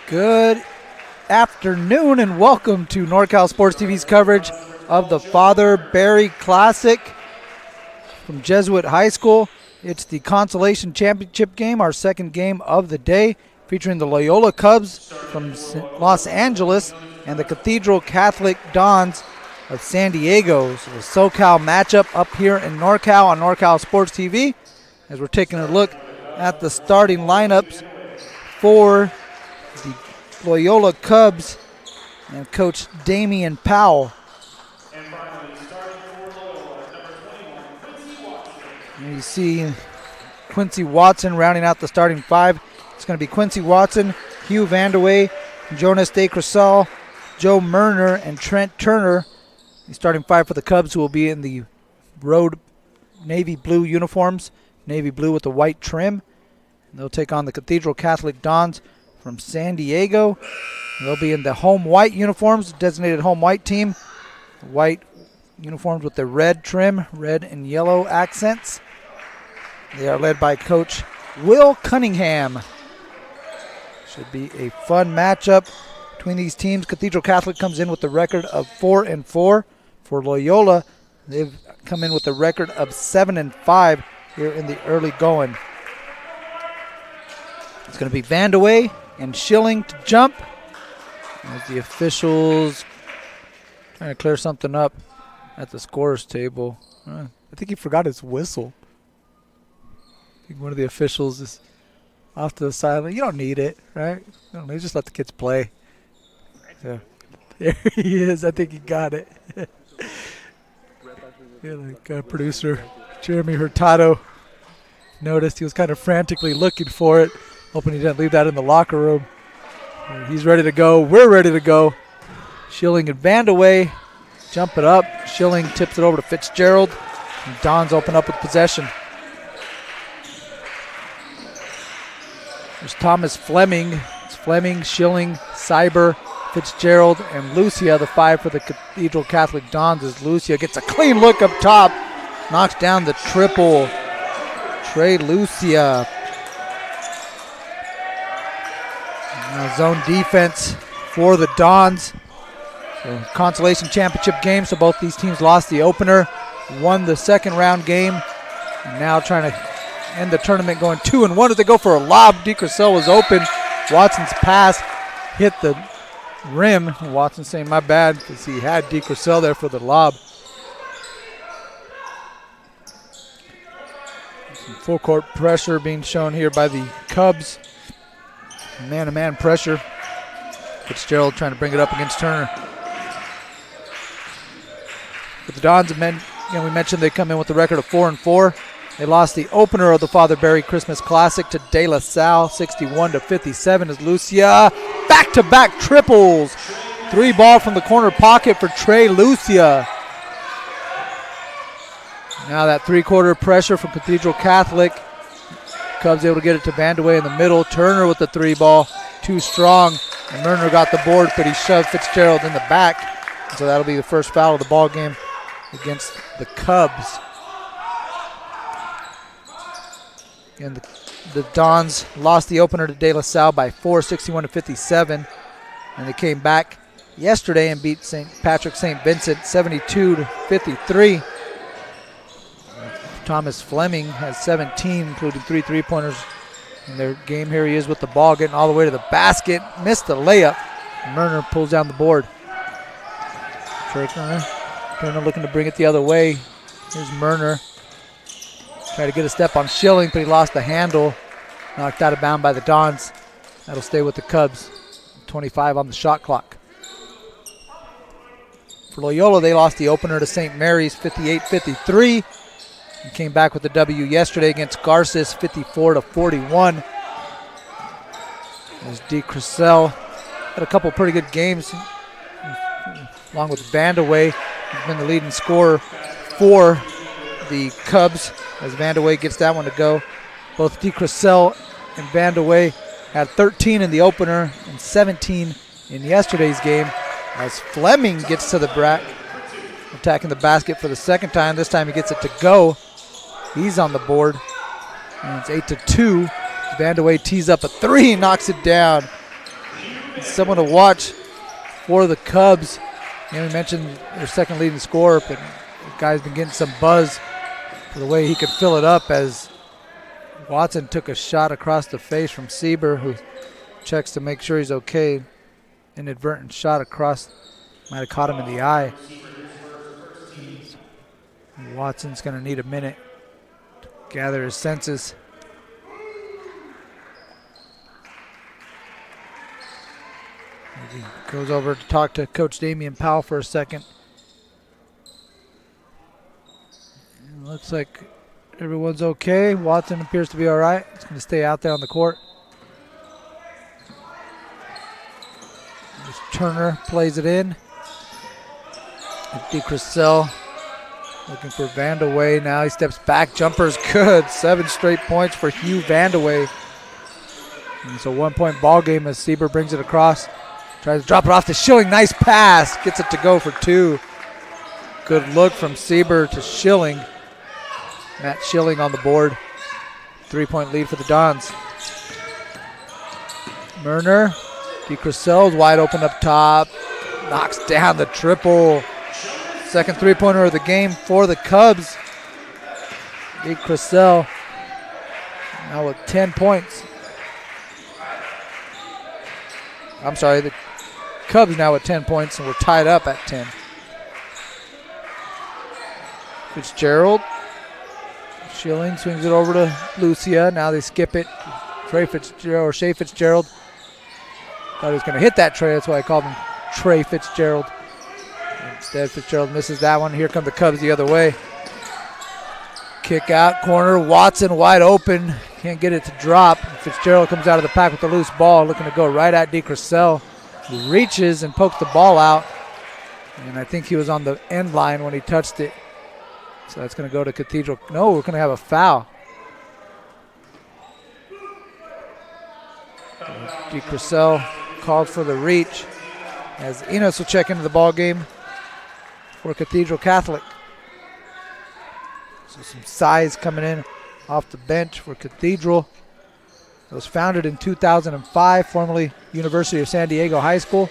Good afternoon and welcome to NorCal Sports TV's coverage of the Father Barry Classic from Jesuit High School. It's the consolation championship game, our second game of the day, featuring the Loyola Cubs from Los Angeles and the Cathedral Catholic Dons of San Diego. So the SoCal matchup up here in NorCal on NorCal Sports TV as we're taking a look at the starting lineups for the Loyola Cubs and Coach Damian Powell. And you see Quincy Watson rounding out the starting five. It's going to be Quincy Watson, Hugh Vandewey, Jonas De Crisal, Joe Murner, and Trent Turner. The starting five for the Cubs, who will be in the road navy blue uniforms, navy blue with the white trim. And they'll take on the Cathedral Catholic Dons from San Diego. They'll be in the home white uniforms, designated home white team. White uniforms with the red trim, red and yellow accents. They are led by Coach Will Cunningham. Should be a fun matchup between these teams. Cathedral Catholic comes in with the record of 4-4. For Loyola, they've come in with a record of 7-5 here in the early going. It's going to be Vandewey and Schilling to jump. As the officials trying to clear something up at the scorer's table. I think he forgot his whistle. I think one of the officials is off to the side. You don't need it, right? You don't need, just let the kids play. So, there he is. I think he got it. Yeah, like producer Jeremy Hurtado noticed he was kind of frantically looking for it, hoping he didn't leave that in the locker room. He's ready to go. We're ready to go. Schilling and Vandewey jump it up. Schilling tips it over to Fitzgerald. And Dons open up with possession. There's Thomas Fleming. It's Fleming, Schilling, Cyber, Fitzgerald, and Lucia, the 5 for the Cathedral Catholic Dons, as Lucia gets a clean look up top, knocks down the triple. Trey Lucia. Now zone defense for the Dons. So consolation championship game, so both these teams lost the opener, won the second round game, and now trying to end the tournament going 2-1 as they go for a lob. DeCrusell was open. Watson's pass hit the rim. Watson saying my bad because he had DeCrusell there for the lob. Some full court pressure being shown here by the Cubs. Man-to-man pressure. Fitzgerald trying to bring it up against Turner. But the Dons, we mentioned they come in with a record of 4-4. They lost the opener of the Father Barry Christmas Classic to De La Salle, 61-57, as Lucia back-to-back triples. 3 ball from the corner pocket for Trey Lucia. Now that 3-quarter pressure from Cathedral Catholic. Cubs able to get it to Vandeweghe in the middle. Turner with the 3 ball, too strong. And Murner got the board, but he shoved Fitzgerald in the back. And so that'll be the first foul of the ball game against the Cubs. And the Dons lost the opener to De La Salle by 4, 61-57. And they came back yesterday and beat St. Patrick St. Vincent 72-53. Thomas Fleming has 17, including 3 3-pointers in their game. Here he is with the ball, getting all the way to the basket. Missed the layup. Murner pulls down the board. Turner looking to bring it the other way. Here's Murner. Tried to get a step on Schilling, but he lost the handle. Knocked out of bounds by the Dons. That'll stay with the Cubs. 25 on the shot clock. For Loyola, they lost the opener to St. Mary's 58-53. And came back with the W yesterday against Garces 54-41. As DeCrusell had a couple pretty good games, along with Vandeweghe. He's been the leading scorer for the Cubs as Vandeweghe gets that one to go. Both DeCrusell and Vandeweghe had 13 in the opener and 17 in yesterday's game as Fleming gets to the brack, attacking the basket for the second time. This time he gets it to go. He's on the board. And it's 8-2. Vandeweghe tees up a 3, knocks it down. Someone to watch for the Cubs. We mentioned their second leading scorer, but the guy's been getting some buzz for the way he could fill it up as Watson took a shot across the face from Sieber, who checks to make sure he's okay. Inadvertent shot across, might have caught him in the eye. Watson's going to need a minute to gather his senses. He goes over to talk to Coach Damian Powell for a second. It looks like everyone's okay. Watson appears to be all right. He's going to stay out there on the court. As Turner plays it in. DeCrusell looking for Vandeweghe. Now he steps back. Jumper's good. 7 straight points for Hugh Vandeweghe. And it's a 1-point ball game as Sieber brings it across. Tries to drop it off to Schilling. Nice pass. Gets it to go for 2. Good look from Sieber to Schilling. Matt Schilling on the board. 3-point lead for the Dons. Murner. DeCrusell's wide open up top. Knocks down the triple. Second 3-pointer of the game for the Cubs. DeCrusell now with 10 points. I'm sorry, the Cubs now with 10 points, and we're tied up at 10. Fitzgerald. Schilling swings it over to Lucia. Now they skip it. Shea Fitzgerald. Thought he was going to hit that Trey. That's why I called him Trey Fitzgerald. Instead, Fitzgerald misses that one. Here come the Cubs the other way. Kick out, corner. Watson wide open. Can't get it to drop. Fitzgerald comes out of the pack with the loose ball, looking to go right at DeCrusell. He reaches and pokes the ball out. And I think he was on the end line when he touched it. So that's going to go to Cathedral. No, we're going to have a foul. DeCrucell called for the reach as Enos will check into the ball game for Cathedral Catholic. So some size coming in off the bench for Cathedral. It was founded in 2005, formerly University of San Diego High School.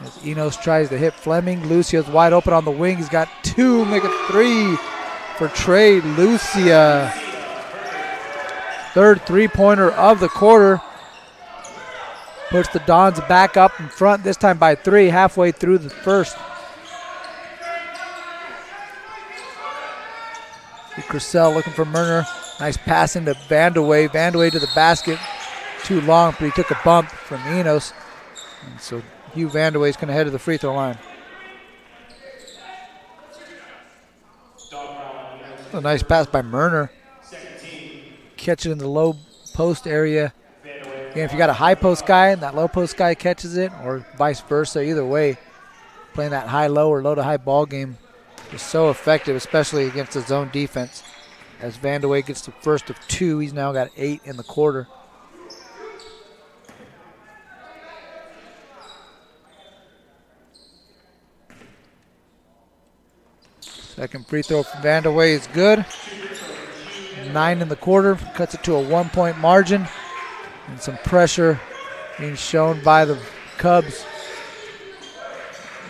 As Enos tries to hit Fleming, Lucia's wide open on the wing. He's got two, make it three for Trey Lucia. Third three-pointer of the quarter. Puts the Dons back up in front, this time by three, halfway through the first. Crucell looking for Murner. Nice pass into Vandewey. Vandewey to the basket. Too long, but he took a bump from Enos. And so Hugh Vandewey is going to head to the free throw line. A nice pass by Murner. Catch it in the low post area. Again, if you got a high post guy and that low post guy catches it, or vice versa, either way, playing that high-low or low-to-high ball game is so effective, especially against the zone defense. As Vandewey gets the first of two, he's now got 8 in the quarter. Second free throw from Vandewey is good. 9 in the quarter, cuts it to a 1-point margin. And some pressure being shown by the Cubs.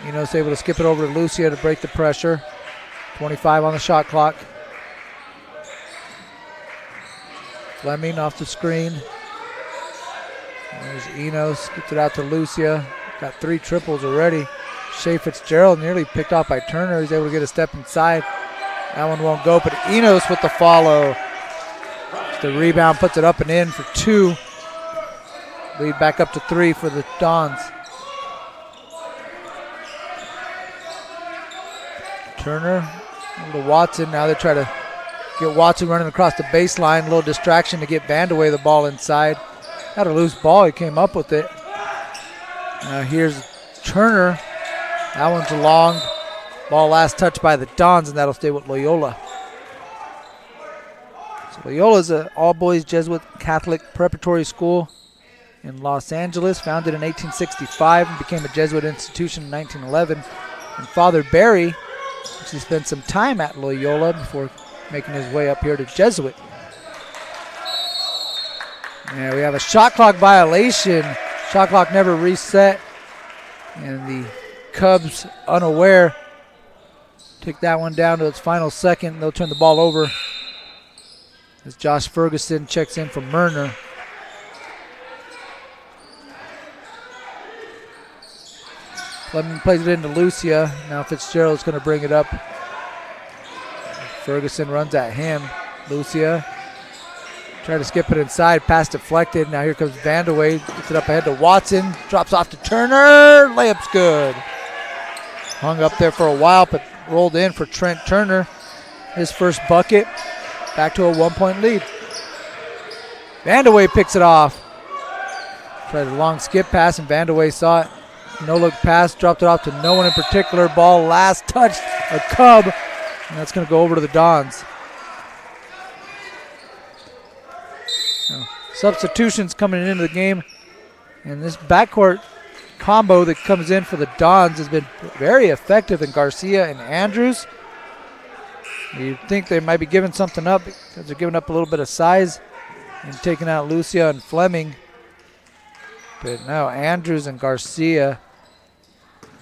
Enos able to skip it over to Lucia to break the pressure. 25 on the shot clock. Fleming off the screen. There's Enos, gets it out to Lucia. Got 3 triples already. Shea Fitzgerald nearly picked off by Turner. He's able to get a step inside. That one won't go, but Enos with the follow. The rebound puts it up and in for 2. Lead back up to 3 for the Dons. Turner over to Watson. Now they try to get Watson running across the baseline. A little distraction to get Vandewey the ball inside. Had a loose ball. He came up with it. Now here's Turner. That one's long. Ball last touched by the Dons, and that'll stay with Loyola. So Loyola is an all-boys Jesuit Catholic preparatory school in Los Angeles, founded in 1865 and became a Jesuit institution in 1911. And Father Barry actually spent some time at Loyola before making his way up here to Jesuit. And we have a shot clock violation. Shot clock never reset. And the Cubs, unaware, take that one down to its final second. They'll turn the ball over as Josh Ferguson checks in for Murner. Fleming plays it into Lucia. Now Fitzgerald's going to bring it up. Ferguson runs at him. Lucia trying to skip it inside. Pass deflected. Now here comes Vandewey. Gets it up ahead to Watson. Drops off to Turner. Layup's good. Hung up there for a while, but rolled in for Trent Turner. His first bucket. Back to a 1-point lead. Vandewey picks it off. Tried a long skip pass, and Vandewey saw it. No-look pass, dropped it off to no one in particular. Ball last touched a Cub, and that's going to go over to the Dons. Now, substitutions coming into the game, and this backcourt combo that comes in for the Dons has been very effective in Garcia and Andrews. You'd think they might be giving something up because they're giving up a little bit of size and taking out Lucia and Fleming. But now Andrews and Garcia.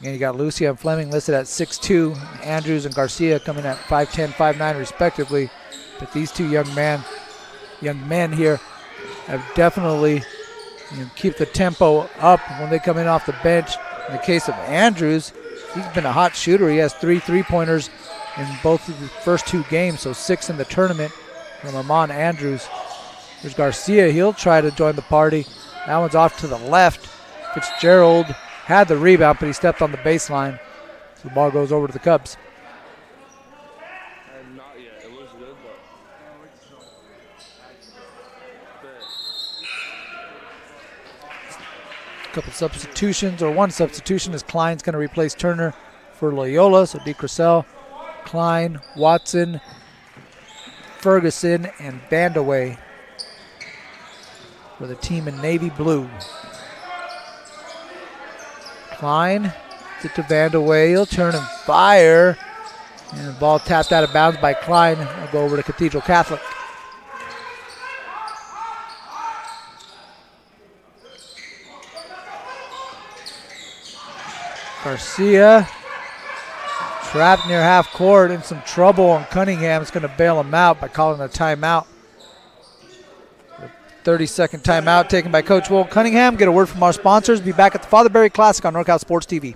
Again, you got Lucia and Fleming listed at 6'2". Andrews and Garcia coming at 5'10", 5'9", respectively. But these two young men here have definitely keep the tempo up when they come in off the bench. In the case of Andrews, he's been a hot shooter. He has 3 3-pointers in both of the first 2 games, so 6 in the tournament from Amon Andrews. There's Garcia. He'll try to join the party. That one's off to the left. Fitzgerald had the rebound, but he stepped on the baseline. So the ball goes over to the Cubs. Not yet. It looks good, A couple substitutions, or one substitution, as Klein's going to replace Turner for Loyola. So DeCrucell, Klein, Watson, Ferguson, and Vandewey. for the team in navy blue. Klein, get to Vandewey. He'll turn and fire. And the ball tapped out of bounds by Klein. It'll go over to Cathedral Catholic. Garcia trapped near half court, in some trouble, and Cunningham's going to bail him out by calling a timeout. 30-second timeout taken by Coach Will Cunningham. Get a word from our sponsors. Be back at the Fatherberry Classic on NorCal Sports TV.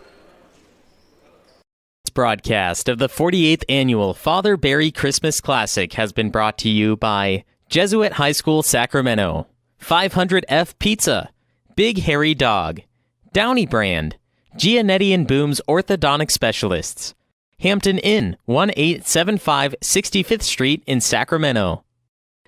This broadcast of the 48th Annual Fatherberry Christmas Classic has been brought to you by Jesuit High School Sacramento, 500F Pizza, Big Hairy Dog, Downey Brand, Gianetti and Boom's Orthodontic Specialists, Hampton Inn, 1875 65th Street in Sacramento,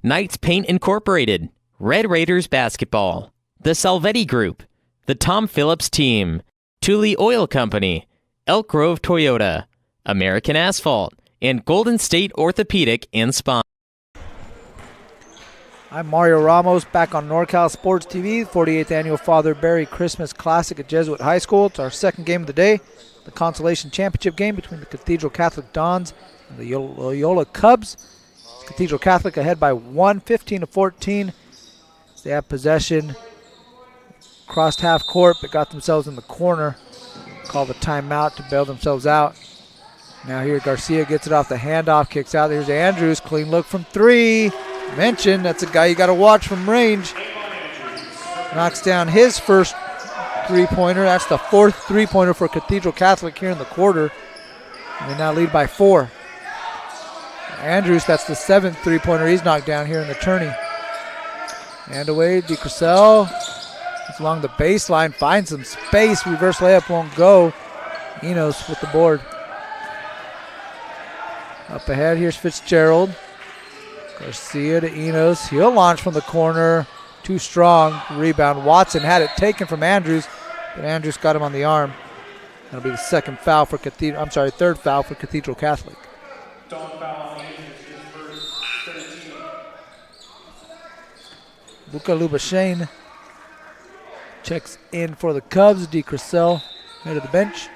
Knights Paint Incorporated, Red Raiders Basketball, The Salvetti Group, The Tom Phillips Team, Thule Oil Company, Elk Grove Toyota, American Asphalt, and Golden State Orthopedic and Spine. I'm Mario Ramos, back on NorCal Sports TV, 48th Annual Fatherberry Christmas Classic at Jesuit High School. It's our second game of the day, the consolation championship game between the Cathedral Catholic Dons and the Loyola Cubs. Cathedral Catholic ahead by 1, 15-14. They have possession, crossed half court, but got themselves in the corner. Called a timeout to bail themselves out. Now here Garcia gets it off the handoff, kicks out. Here's Andrews, clean look from three. Mentioned, that's a guy you got to watch from range. Knocks down his first three-pointer. That's the fourth three-pointer for Cathedral Catholic here in the quarter. And they now lead by 4. Andrews, that's the 7th three-pointer he's knocked down here in the tourney. And away, DeCrucell. It's along the baseline, finds some space. Reverse layup won't go. Enos with the board. Up ahead, here's Fitzgerald. Garcia to Enos. He'll launch from the corner. Too strong. Rebound. Watson had it taken from Andrews, but Andrews got him on the arm. That'll be the third foul for Cathedral Catholic. Luka Lubashane checks in for the Cubs. DeCrucell head to the bench.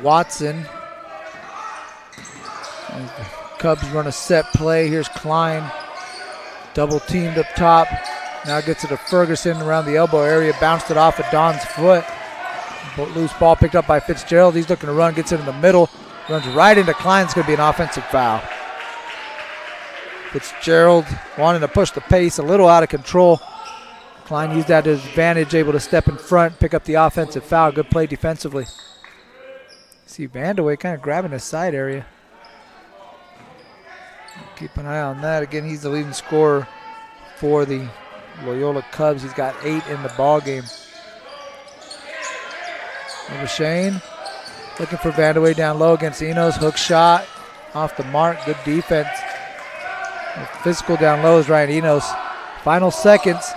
Watson. As the Cubs run a set play. Here's Klein. Double teamed up top. Now gets it to Ferguson around the elbow area. Bounced it off of Don's foot. Loose ball picked up by Fitzgerald. He's looking to run. Gets it in the middle. Runs right into Klein. It's going to be an offensive foul. Fitzgerald wanting to push the pace a little out of control. Klein used that to his advantage. Able to step in front. Pick up the offensive foul. Good play defensively. See Vandewey kind of grabbing his side area. Keep an eye on that. Again, he's the leading scorer for the Loyola Cubs. He's got 8 in the ball game. Over Shane. Looking for Vandewey down low against Enos. Hook shot off the mark. Good defense. The physical down low is Ryan Enos. Final seconds.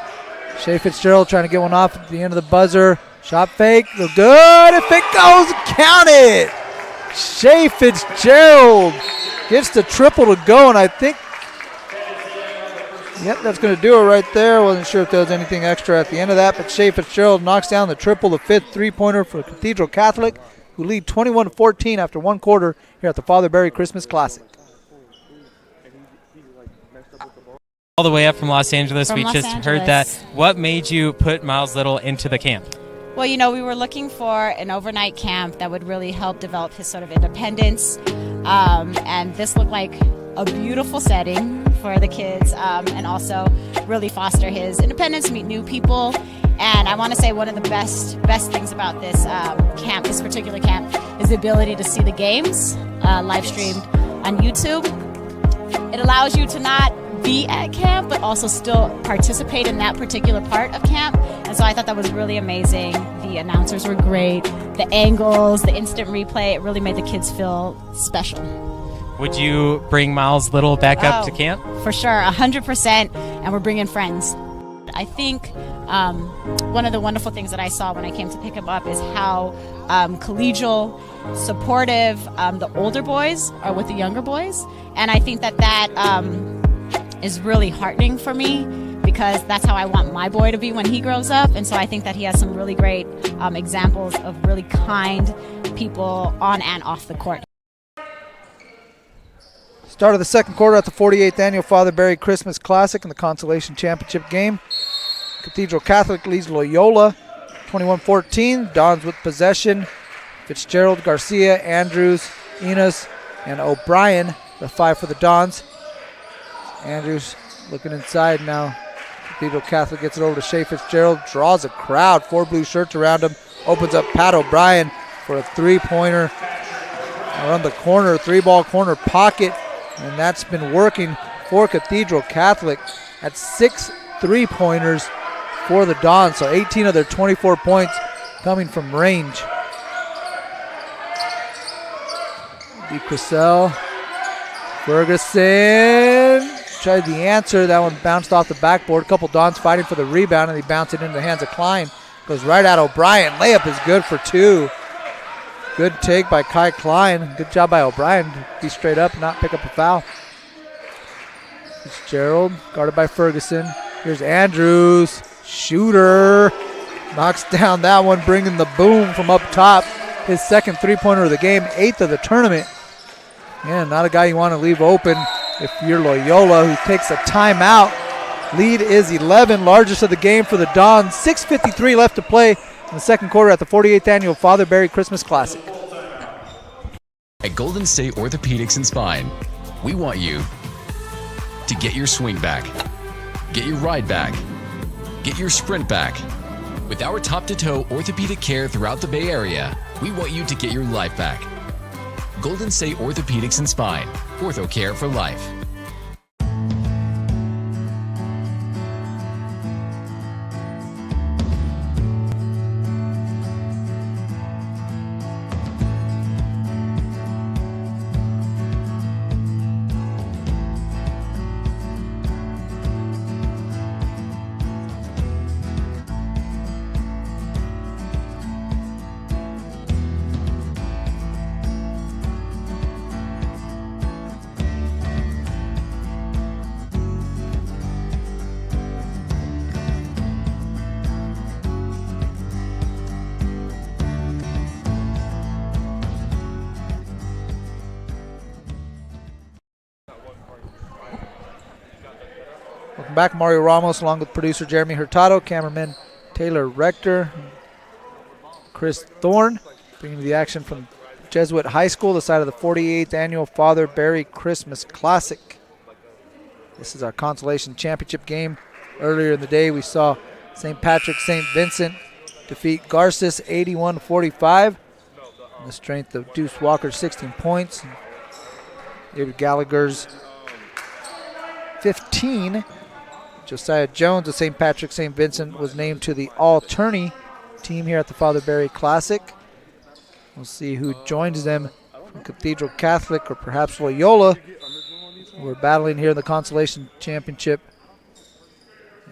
Shea Fitzgerald trying to get one off at the end of the buzzer. Shot fake, no good. If it goes, count it. Shea Fitzgerald gets the triple to go, and I think, yep, that's going to do it right there. Wasn't sure if there was anything extra at the end of that, but Shea Fitzgerald knocks down the triple, the 5th three-pointer for Cathedral Catholic, who lead 21-14 after one quarter here at the Fatherberry Christmas Classic. All the way up from Los Angeles. We just heard that. What made you put Miles Little into the camp? Well, you know, we were looking for an overnight camp that would really help develop his sort of independence. And this looked like a beautiful setting for the kids, and also really foster his independence, meet new people. And I want to say one of the best things about this camp, this particular camp, is the ability to see the games live streamed on YouTube. It allows you to not be at camp, but also still participate in that particular part of camp. And so I thought that was really amazing. The announcers were great. The angles, the instant replay, it really made the kids feel special. Would you bring Miles Little back up to camp? For sure, 100%, and we're bringing friends. I think One of the wonderful things that I saw when I came to pick him up is how collegial, supportive the older boys are with the younger boys. And I think that is really heartening for me, because that's how I want my boy to be when he grows up. And so I think that he has some really great examples of really kind people on and off the court. Start of the second quarter at the 48th Annual Father Barry Christmas Classic in the Consolation Championship game. Cathedral Catholic leads Loyola 21-14. Dons with possession. Fitzgerald, Garcia, Andrews, Enos, and O'Brien, the 5 for the Dons. Andrews looking inside now. Cathedral Catholic gets it over to Shea Fitzgerald, draws a crowd, 4 blue shirts around him, opens up Pat O'Brien for a three-pointer around the corner, 3-ball corner pocket, and that's been working for Cathedral Catholic at 6 3-pointers for the Dons, so 18 of their 24 points coming from range. DeCrisell, Ferguson tried the answer. That one bounced off the backboard. A couple Dons fighting for the rebound, and he bounced it into the hands of Klein. Goes right at O'Brien. Layup is good for 2. Good take by Kai Klein. Good job by O'Brien to be straight up and not pick up a foul. Fitzgerald guarded by Ferguson. Here's Andrews. Shooter. Knocks down that one, bringing the boom from up top. His second three-pointer of the game, 8th of the tournament. Yeah, not a guy you want to leave open if you're Loyola, who takes a timeout. Lead is 11, largest of the game for the Dons. 6:53 left to play in the second quarter at the 48th Annual Father Barry Christmas Classic. At Golden State Orthopedics and Spine, we want you to get your swing back, get your ride back, get your sprint back. With our top-to-toe orthopedic care throughout the Bay Area, we want you to get your life back. Golden State Orthopedics and Spine, ortho care for life. Welcome back. Mario Ramos along with producer Jeremy Hurtado, cameraman Taylor Rector, Chris Thorne, bringing you the action from Jesuit High School, the side of the 48th Annual Father Barry Christmas Classic. This is our Consolation Championship game. Earlier in the day, we saw St. Patrick St. Vincent defeat Garces 81-45 on the strength of Deuce Walker's 16 points, David Gallagher's 15. Josiah Jones of St. Patrick St. Vincent was named to the all-tourney team here at the Father Barry Classic. We'll see who joins them from Cathedral Catholic or perhaps Loyola. We're battling here in the Consolation Championship.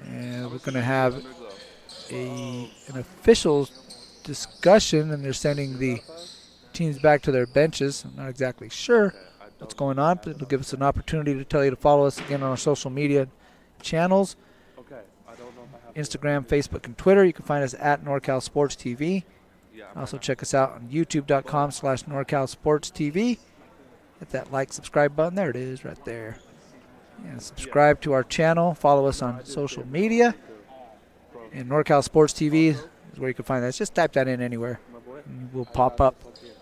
And we're going to have an official discussion, and they're sending the teams back to their benches. I'm not exactly sure what's going on, but it'll give us an opportunity to tell you to follow us again on our social media channels. Instagram, Facebook, and Twitter. You can find us at NorCal Sports TV. Also check us out on youtube.com/NorCal Sports TV. Hit that like, subscribe button. There it is right there. And subscribe to our channel. Follow us on social media. And NorCal Sports TV is where you can find that. Just type that in anywhere and we'll pop up.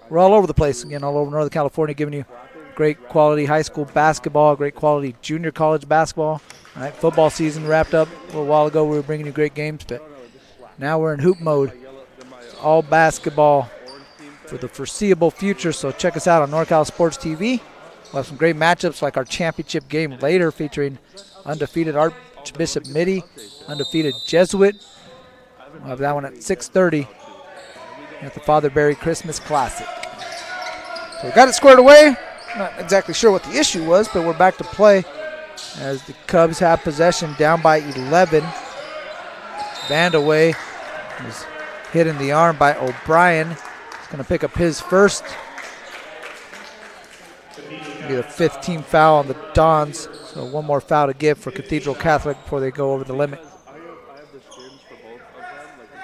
We're all over the place, again, all over Northern California, giving you great quality high school basketball, great quality junior college basketball. All right, football season wrapped up a little while ago. We were bringing you great games, but now we're in hoop mode. It's all basketball for the foreseeable future, so check us out on NorCal Sports TV. We'll have some great matchups like our championship game later featuring undefeated Archbishop Mitty, undefeated Jesuit. We'll have that one at 6:30 at the Father Barry Christmas Classic. So we got it squared away. Not exactly sure what the issue was, but we're back to play as the Cubs have possession down by 11. Vandaway was hit in the arm by O'Brien. He's going to pick up his first. It'll be the 5th team foul on the Dons. So one more foul to give for Cathedral Catholic before they go over the limit. I have the skins for both of them, like the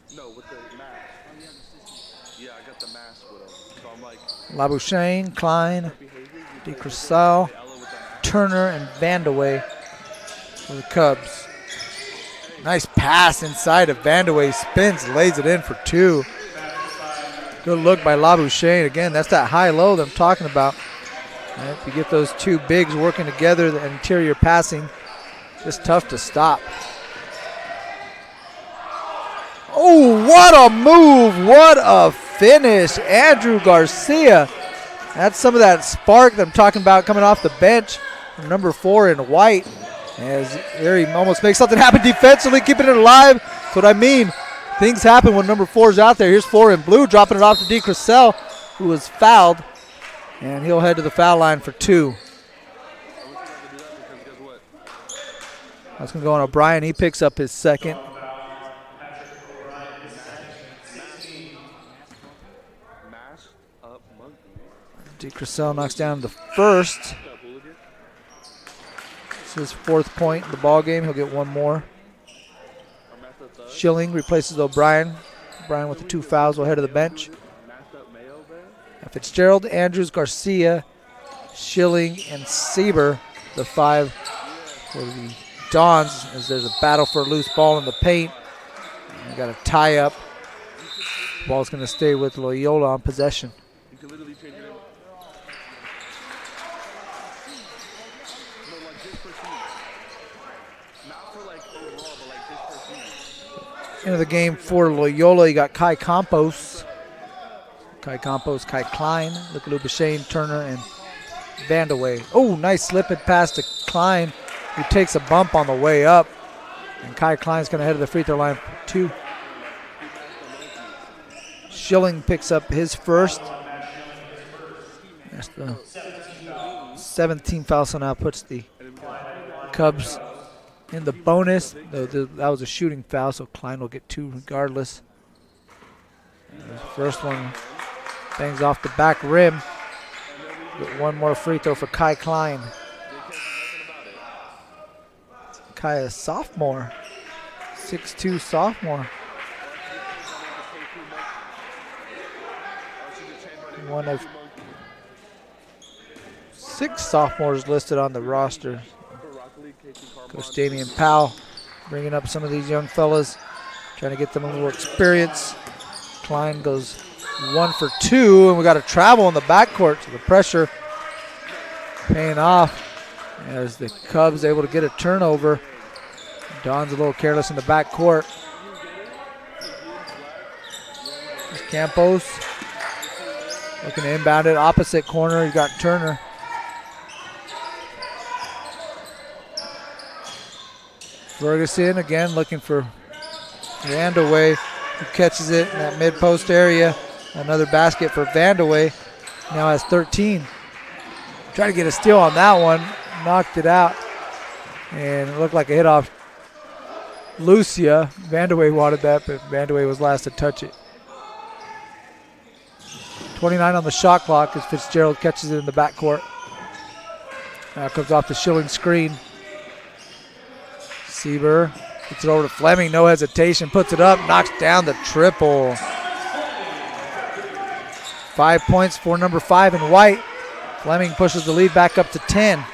15. No, with the mask. Yeah, I got the mask with them. So I'm like. Labouchaine, Klein, DeCrusel, Turner, and Vandaway for the Cubs. Nice pass inside of Vandaway. Spins, lays it in for 2. Good look by Labouchaine. Again, that's that high-low that I'm talking about. And if you get those 2 bigs working together, the interior passing, just tough to stop. Oh, what a move. What a finish. Andrew Garcia. That's some of that spark that I'm talking about coming off the bench from number 4 in white. As there he almost makes something happen defensively, keeping it alive. That's what I mean. Things happen when number 4 is out there. Here's 4 in blue, dropping it off to DeCrusel, who was fouled. And he'll head to the foul line for 2. That's going to go on O'Brien. He picks up his second. DeCrusel knocks down the first. It's his 4th point in the ball game. He'll get 1 more. Schilling replaces O'Brien. O'Brien with the 2 fouls will head to the bench. Fitzgerald, Andrews, Garcia, Schilling, and Sieber, the 5 for the Dons, as there's a battle for a loose ball in the paint. You got a tie up. Ball's going to stay with Loyola on possession. Into the game for Loyola, you got Kai Campos, Kai Klein, look at Labouchaine, Turner, and Vandaway. Oh, nice slipping pass to Klein, who takes a bump on the way up. And Kai Klein's going to head to the free throw line for 2. Schilling picks up his first. That's the 7th team foul, so now puts the Cubs in the bonus. That was a shooting foul, so Klein will get 2 regardless. The first one bangs off the back rim. Get 1 more free throw for Kai Klein. Kai, a sophomore, 6'2" sophomore. One of 6 sophomores listed on the roster. Coach Damian Powell bringing up some of these young fellas, trying to get them a little experience. Klein goes 1 for 2, and we got a travel in the backcourt, so the pressure paying off as the Cubs able to get a turnover. Don's a little careless in the backcourt. Campos looking to inbound it, opposite corner. You got Turner. Ferguson again looking for Vandaway, who catches it in that mid-post area. Another basket for Vandaway. Now has 13. Trying to get a steal on that one. Knocked it out. And it looked like a hit off Lucia. Vandaway wanted that, but Vandaway was last to touch it. 29 on the shot clock as Fitzgerald catches it in the backcourt. Now it comes off the Schilling screen. Sieber gets it over to Fleming, no hesitation, puts it up, knocks down the triple. 5 points for number 5 in white. Fleming pushes the lead back up to 10.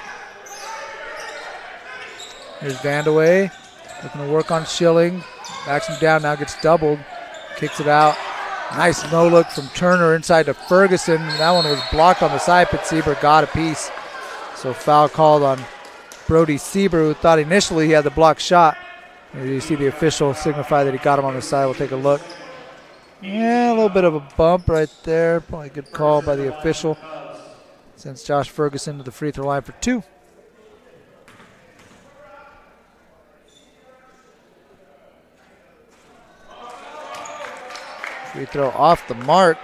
Here's Vandaway looking to work on Schilling. Backs him down, now gets doubled. Kicks it out. Nice no look from Turner inside to Ferguson. That one was blocked on the side, but Sieber got a piece. So foul called on Brody Sieber, who thought initially he had the blocked shot. And you see the official signify that he got him on the side. We'll take a look. Yeah, a little bit of a bump right there. Probably a good call by the official. Sends Josh Ferguson to the free throw line for 2. Free throw off the mark.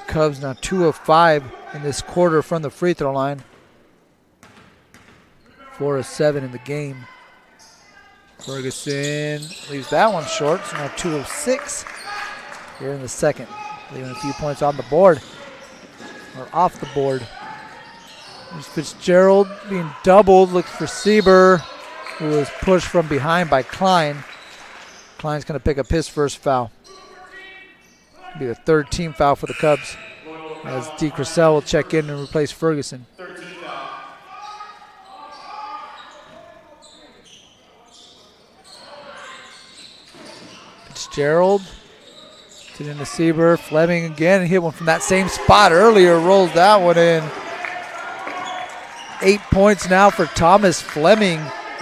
Cubs now 2 of 5 in this quarter from the free throw line. 4 of 7 in the game. Ferguson leaves that one short. So now 2:06 here in the second. Leaving a few points on the board. Or off the board. There's Fitzgerald being doubled. Looks for Sieber, who was pushed from behind by Klein. Klein's going to pick up his first foul. It'll be the third team foul for the Cubs, as DeCressel will check in and replace Ferguson. Fitzgerald to into Sieber. Fleming again, hit one from that same spot earlier, rolls that one in. 8 points now for Thomas Fleming.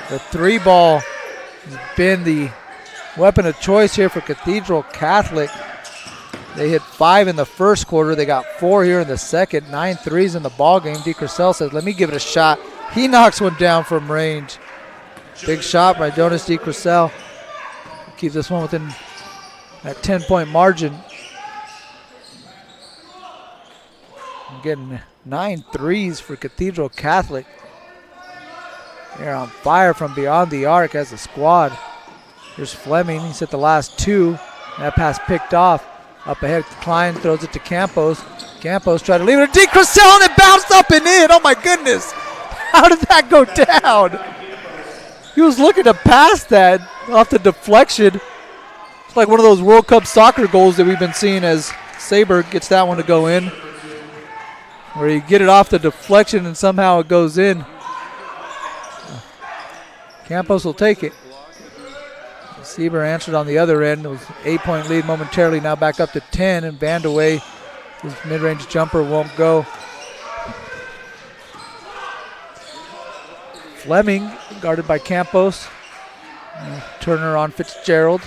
The three ball has been the weapon of choice here for Cathedral Catholic. They hit 5 in the first quarter. They got 4 here in the second. 9 threes in the ball game. DeCressel says, let me give it a shot. He knocks one down from range. Big shot by Jonas DeCressel. Keep this one within that 10-point margin. I'm getting 9 threes for Cathedral Catholic. They're on fire from beyond the arc as a squad. Here's Fleming. He's hit the last 2. That pass picked off. Up ahead, Klein throws it to Campos. Campos tried to leave it to DeCressel, and it bounced up and in. Oh, my goodness. How did that go down? He was looking to pass that off the deflection. It's like one of those World Cup soccer goals that we've been seeing as Saber gets that one to go in, where you get it off the deflection and somehow it goes in. Campos will take it. Sieber answered on the other end. It was an 8-point lead momentarily, now back up to 10, and Vandeweghe, his mid-range jumper won't go. Fleming guarded by Campos. Turner on Fitzgerald.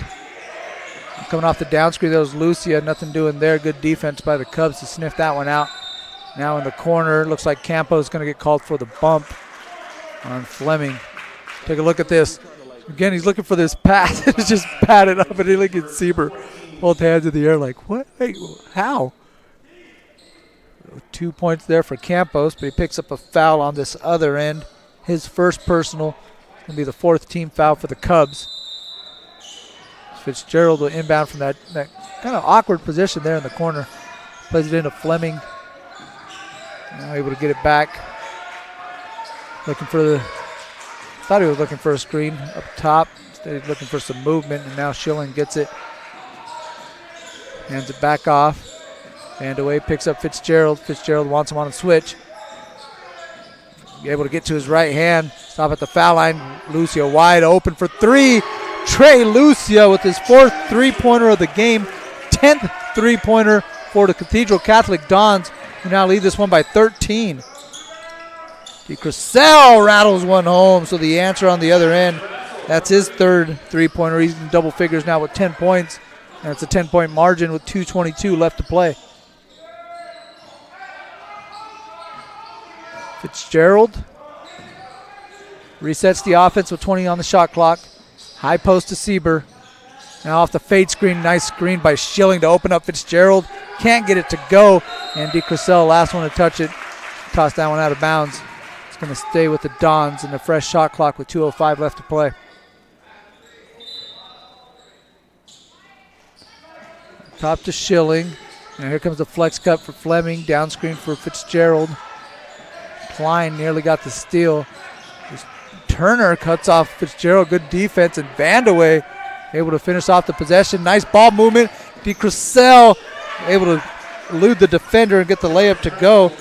Coming off the down screen, that was Lucia. Nothing doing there. Good defense by the Cubs to sniff that one out. Now in the corner, looks like Campos is going to get called for the bump on Fleming. Take a look at this. Again, he's looking for this pass. It's just patted up, and he look at Sieber. Both hands in the air like, what? Hey, how? 2 points there for Campos, but he picks up a foul on this other end. His first personal. It's going to be the 4th team foul for the Cubs. Fitzgerald will inbound from that kind of awkward position there in the corner. Plays it into Fleming. Now able to get it back. Looking for the... Thought he was looking for a screen up top. Instead he's looking for some movement, and now Schilling gets it. Hands it back off. Vandeweghe picks up Fitzgerald. Fitzgerald wants him on a switch. Be able to get to his right hand. Stop at the foul line. Lucia wide open for 3. Trey Lucia with his 4th three-pointer of the game. 10th three-pointer for the Cathedral Catholic Dons, who now lead this one by 13. DeCressel rattles one home, so the answer on the other end, that's his 3rd three-pointer. He's in double figures now with 10 points, and it's a 10-point margin with 2:22 left to play. Fitzgerald resets the offense with 20 on the shot clock. High post to Sieber. Now off the fade screen, nice screen by Schilling to open up Fitzgerald. Can't get it to go, and DeCressel, last one to touch it. Tossed that one out of bounds. It's going to stay with the Dons in the fresh shot clock with 2:05 left to play. Top to Schilling. Now here comes the flex cut for Fleming. Down screen for Fitzgerald. Klein nearly got the steal. Turner cuts off Fitzgerald. Good defense. And Vandeweghe able to finish off the possession. Nice ball movement. DeCressel able to elude the defender and get the layup to go.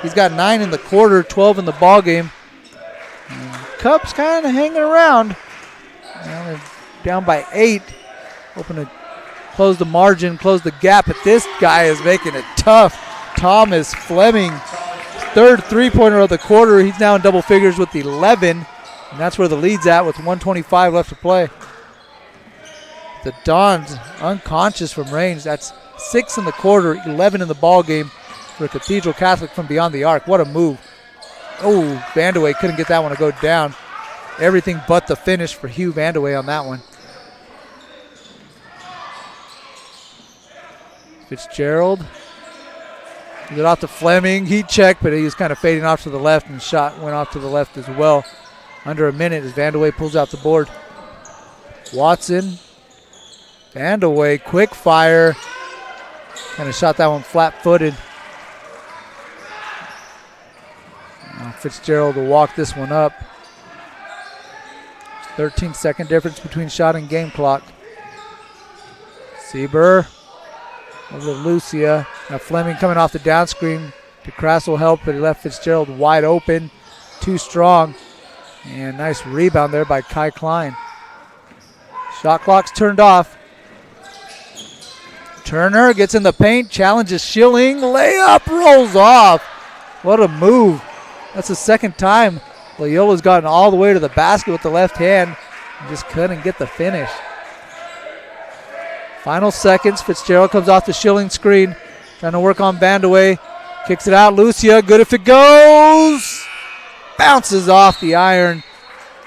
He's got 9 in the quarter, 12 in the ball game. Cubs kind of hanging around. Now they're down by 8. Hoping to close the margin, close the gap. But this guy is making it tough. Thomas Fleming, 3rd three-pointer of the quarter. He's now in double figures with 11. And that's where the lead's at with 1:25 left to play. The Dons unconscious from range. That's 6 in the quarter, 11 in the ball game for Cathedral Catholic from beyond the arc. What a move. Oh, Vandeweghe couldn't get that one to go down. Everything but the finish for Hugh Vandeweghe on that one. Fitzgerald. Get off to Fleming. He checked, but he was kind of fading off to the left, and the shot went off to the left as well. Under a minute as Vandeweghe pulls out the board. Watson. Vandaway, quick fire. Kind of shot that one flat-footed. Now Fitzgerald will walk this one up. 13-second difference between shot and game clock. Sieber over to Lucia. Now Fleming coming off the down screen. DeCrass will help, but he left Fitzgerald wide open. Too strong. And nice rebound there by Kai Klein. Shot clock's turned off. Turner gets in the paint, challenges Schilling. Layup rolls off. What a move. That's the second time Loyola's gotten all the way to the basket with the left hand and just couldn't get the finish. Final seconds. Fitzgerald comes off the Schilling screen. Trying to work on Vandaway. Kicks it out. Lucia, good if it goes. Bounces off the iron.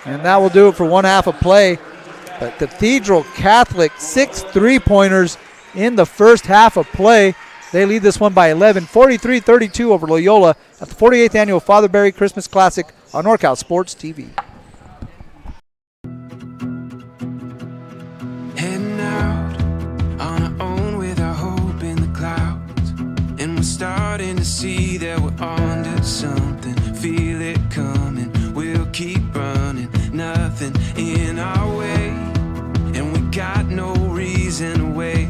And that will do it for one half of play. But Cathedral Catholic, 6 3-pointers in the first half of play. They lead this one by 11, 43-32 over Loyola at the 48th Annual Father Barry Christmas Classic on NorCal Sports TV. Heading out on our own with our hope in the clouds, and we're starting to see that we're onto something. Feel it coming, we'll keep running, nothing in our way, and we got no reason to wait.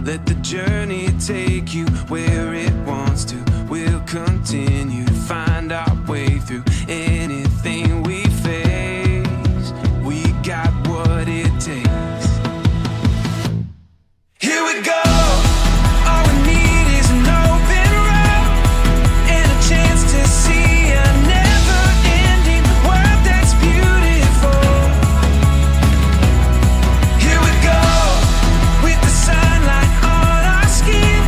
Let the journey take you where it wants to. We'll continue to find our way through anything we face. We got what it takes. Here we go. All we need is an open road and a chance to see a never-ending world that's beautiful. Here we go with the sunlight on our skin.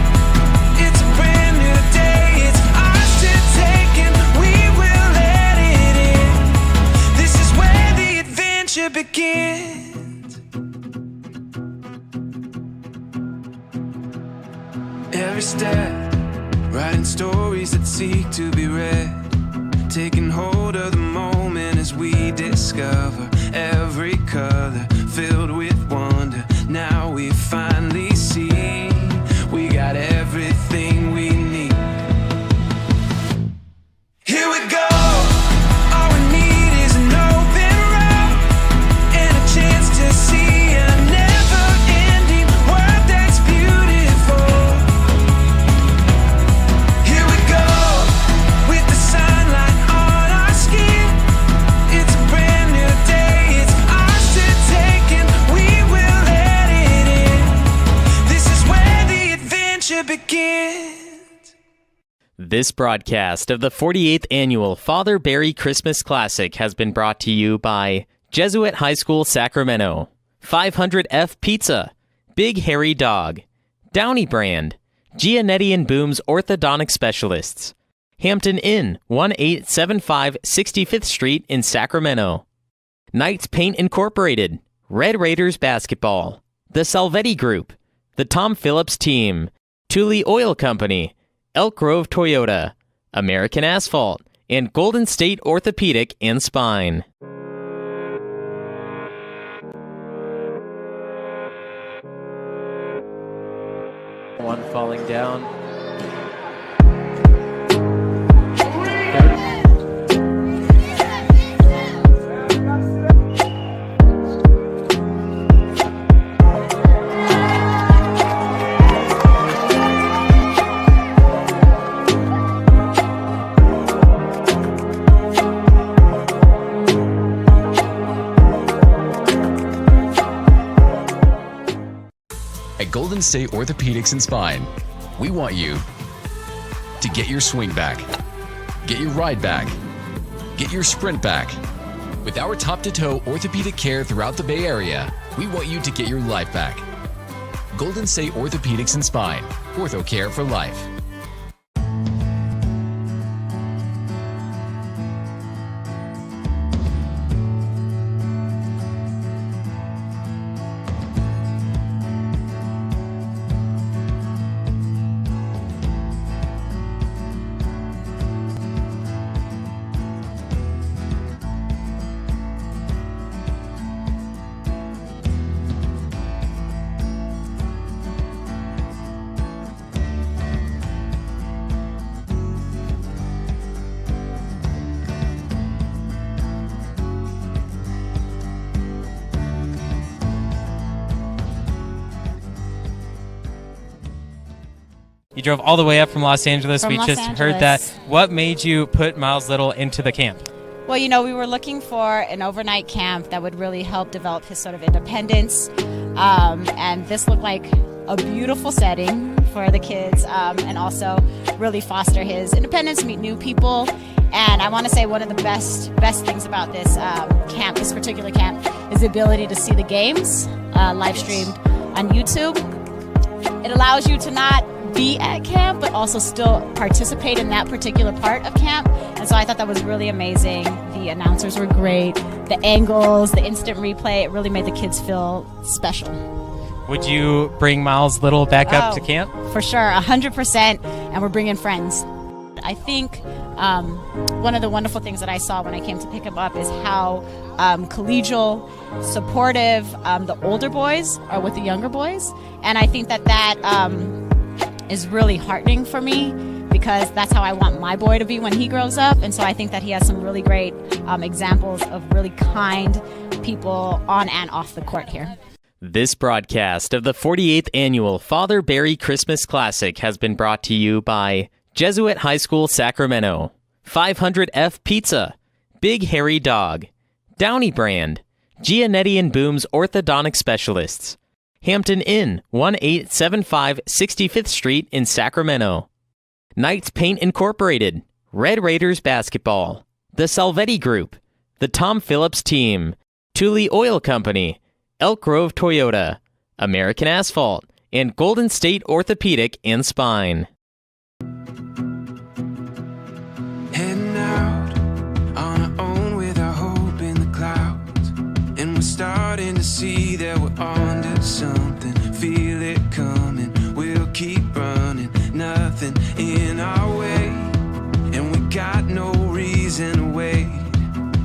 It's a brand new day. It's ours to take and we will let it in. This is where the adventure begins. Every step, writing stories that seek to be read, taking hold of the moment as we discover every color filled with wonder. Now we finally see we got everything we need. Here we go. All we need is an open road and a chance to see a never-ending world that's beautiful. Here we go with the sunlight on our skin. It's a brand new day. It's ours to take and we will let it in. This is where the adventure begins. This broadcast of the 48th Annual Father Barry Christmas Classic has been brought to you by Jesuit High School Sacramento, 500F Pizza, Big Hairy Dog, Downey Brand, Gianetti and Boom's Orthodontic Specialists, Hampton Inn, 1875 65th Street in Sacramento, Knights Paint Incorporated, Red Raiders Basketball, The Salvetti Group, The Tom Phillips Team, Thule Oil Company, Elk Grove Toyota, American Asphalt, and Golden State Orthopedic and Spine. One falling down. At Golden State Orthopedics and Spine, we want you to get your swing back, get your ride back, get your sprint back. With our top-to-toe orthopedic care throughout the Bay Area, we want you to get your life back. Golden State Orthopedics and Spine, ortho care for life. You drove all the way up from Los Angeles. From We Los just heard that. Angeles. What made you put Miles Little into the camp? Well, we were looking for an overnight camp that would really help develop his sort of independence. And this looked like a beautiful setting for the kids, and also really foster his independence, meet new people. And I want to say one of the best things about this camp, this particular camp, is the ability to see the games live streamed on YouTube. It allows you to not be at camp, but also still participate in that particular part of camp. And so I thought that was really amazing. The announcers were great. The angles, the instant replay, it really made the kids feel special. Would you bring Miles Little back up to camp? For sure, 100%, and we're bringing friends. I think one of the wonderful things that I saw when I came to pick him up is how collegial, supportive the older boys are with the younger boys. And I think that is really heartening for me, because that's how I want my boy to be when he grows up. And so I think that he has some really great examples of really kind people on and off the court here. This broadcast of the 48th Annual Father Barry Christmas Classic has been brought to you by Jesuit High School Sacramento, 500F Pizza, Big Hairy Dog, Downey Brand, Gianetti & Boom's Orthodontic Specialists, Hampton Inn, 1875 65th Street in Sacramento, Knights Paint Incorporated, Red Raiders Basketball, The Salvetti Group, The Tom Phillips Team, Thule Oil Company, Elk Grove Toyota, American Asphalt, and Golden State Orthopedic and Spine. Heading out on our own with our hope in the clouds, and we're starting to see that we're onto something. Feel it coming, we'll keep running, nothing in our way, and we got no reason to wait.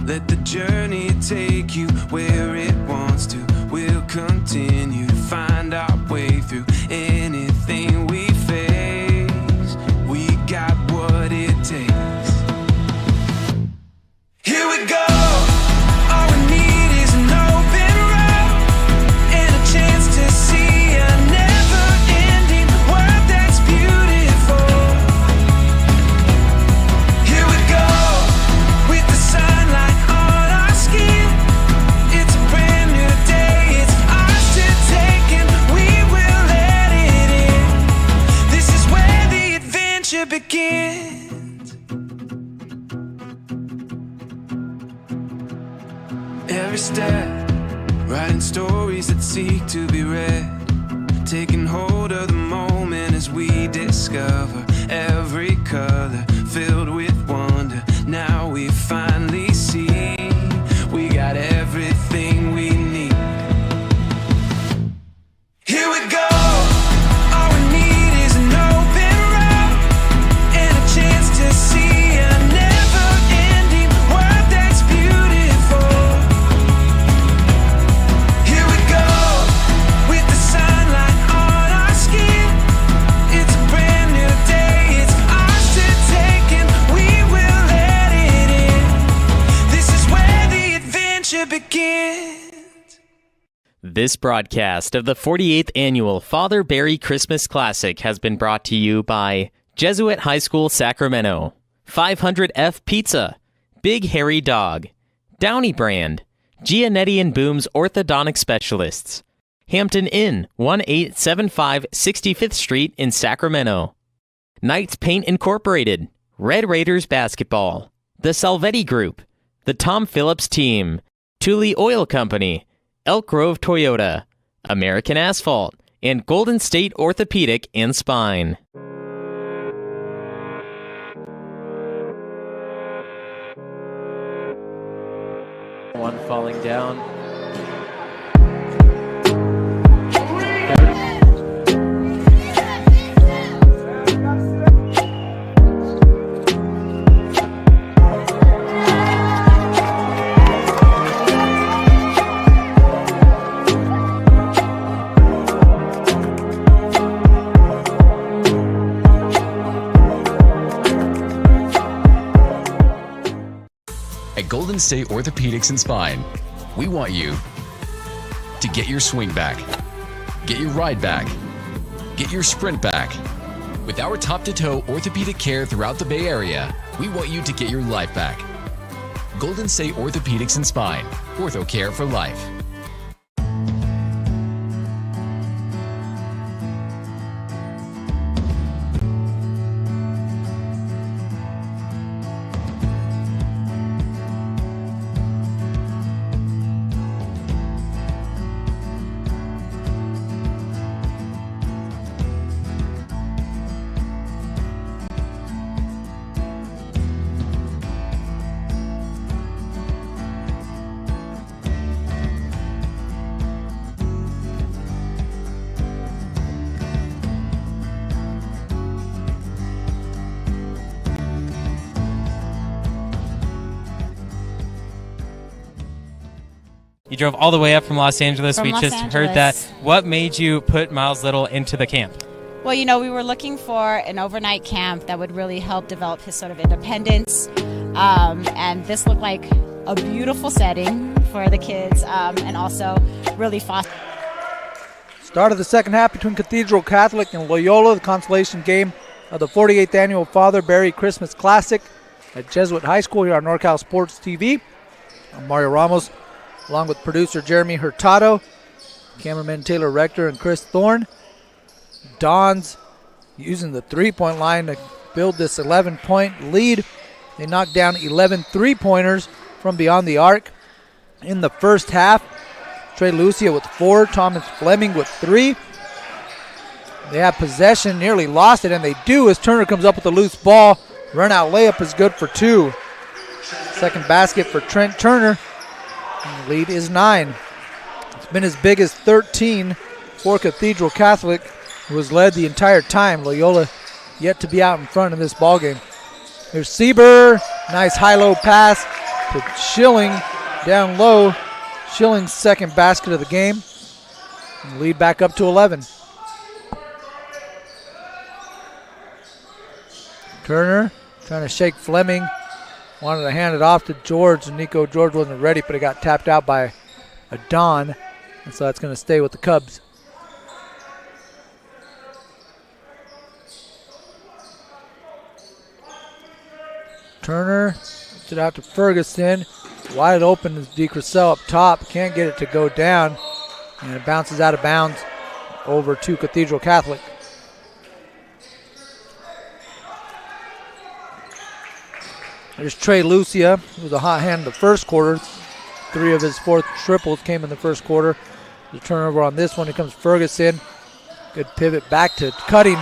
Let the journey take you where it wants to. We'll continue to find our way through anything we face. We got what it takes. Here we go. All we need is an open road and a chance to see a never-ending world that's beautiful. Here we go, with the sunlight on our skin. It's a brand new day, it's ours to take, and we will let it in. This is where the adventure begins. Every step, writing stories that seek to be read, taking hold of the moment as we discover every color filled with wonder. Now we finally see we got everything we need. Here we go. All we need is an open road and a chance to see a never-ending world that's beautiful. Here we go, with the sunlight on our skin. It's a brand new day, it's ours to take, and we will let it in. This is where the adventure begins. This broadcast of the 48th Annual Father Barry Christmas Classic has been brought to you by Jesuit High School Sacramento, 500F Pizza, Big Hairy Dog, Downey Brand, Gianetti & Boom's Orthodontic Specialists, Hampton Inn, 1875 65th Street in Sacramento, Knights Paint Incorporated, Red Raiders Basketball, The Salvetti Group, The Tom Phillips Team, Thule Oil Company, Elk Grove Toyota, American Asphalt, and Golden State Orthopedic and Spine. One falling down. At Golden State Orthopedics and Spine, we want you to get your swing back, get your ride back, get your sprint back, With our top-to-toe orthopedic care throughout the Bay Area, we want you to get your life back. Golden State Orthopedics and Spine, ortho care for life. You drove all the way up from Los Angeles. From We Los just heard Angeles. that. What made you put Miles Little into the camp? Well, you know, we were looking for an overnight camp that would really help develop his sort of independence. And this looked like a beautiful setting for the kids and also really foster. Start of the second half between Cathedral Catholic and Loyola, the consolation game of the 48th annual Father Barry Christmas Classic at Jesuit High School here on NorCal Sports TV. I'm Mario Ramos, along with producer Jeremy Hurtado, cameraman Taylor Rector, and Chris Thorne. Dons using the three-point line to build this 11-point lead. They knocked down 11 three-pointers from beyond the arc in the first half. Trey Lucia with 4, Thomas Fleming with 3. They have possession, nearly lost it, and they do as Turner comes up with a loose ball. Run-out layup is good for 2. Second basket for Trent Turner. And the lead is 9. It's been as big as 13 for Cathedral Catholic, who has led the entire time. Loyola yet to be out in front in this ballgame. Here's Sieber. Nice high-low pass to Schilling down low. Schilling's second basket of the game. And the lead back up to 11. Turner trying to shake Fleming. Wanted to hand it off to George, and Nico George wasn't ready, but it got tapped out by a Don, and so that's going to stay with the Cubs. Turner gets it out to Ferguson. Wide open is DeCrusell up top. Can't get it to go down, and it bounces out of bounds over to Cathedral Catholic. There's Trey Lucia, who was a hot hand in the first quarter. 3 of his 4 triples came in the first quarter. The turnover on this one. Here comes Ferguson. Good pivot back to Cutting.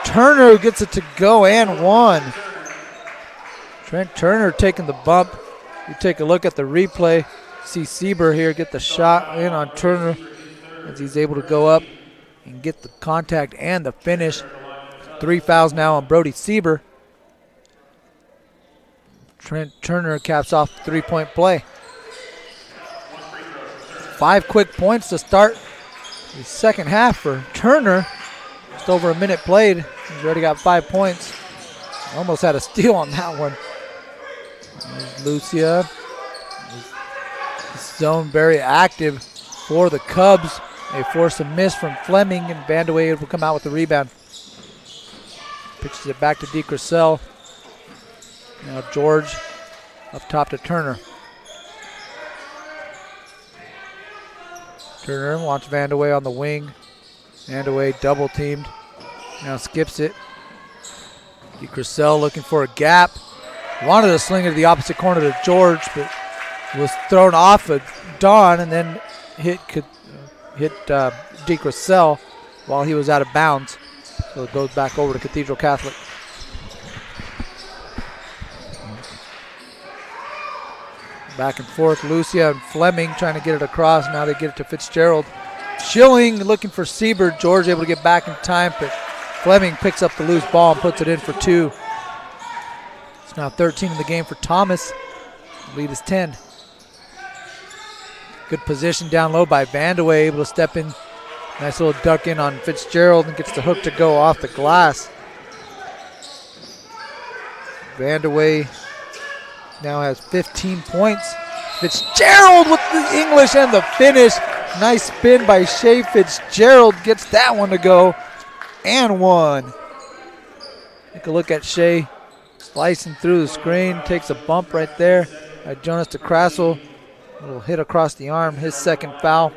Turner gets it to go and 1. Trent Turner taking the bump. You take a look at the replay. See Sieber here get the shot in on Turner as he's able to go up and get the contact and the finish. 3 fouls now on Brody Sieber. Trent Turner caps off the three-point play. 5 quick points to start the second half for Turner. Just over a minute played. He's already got 5 points. Almost had a steal on that one. There's Lucia. Zone very active for the Cubs. They force a miss from Fleming, and Vandeweghe will come out with the rebound. Pitches it back to DeCrusell. Now George up top to Turner. Turner wants Vandeweghe on the wing. Vandeweghe double teamed. Now skips it. DeCrusell looking for a gap. Wanted to sling it to the opposite corner to George, but was thrown off of Don and then hit DeCrusell while he was out of bounds. So it goes back over to Cathedral Catholic. Back and forth, Lucia and Fleming trying to get it across. Now they get it to Fitzgerald. Schilling looking for Sieber. George able to get back in time, but Fleming picks up the loose ball and puts it in for 2. It's now 13 in the game for Thomas. The lead is 10. Good position down low by Vandeweghe, able to step in. Nice little duck in on Fitzgerald and gets the hook to go off the glass. Vandeweghe now has 15 points. Fitzgerald with the English and the finish. Nice spin by Shea Fitzgerald. Gets that one to go and 1. Take a look at Shea slicing through the screen. Takes a bump right there. Jonas DeCrassel. A little hit across the arm. His second foul.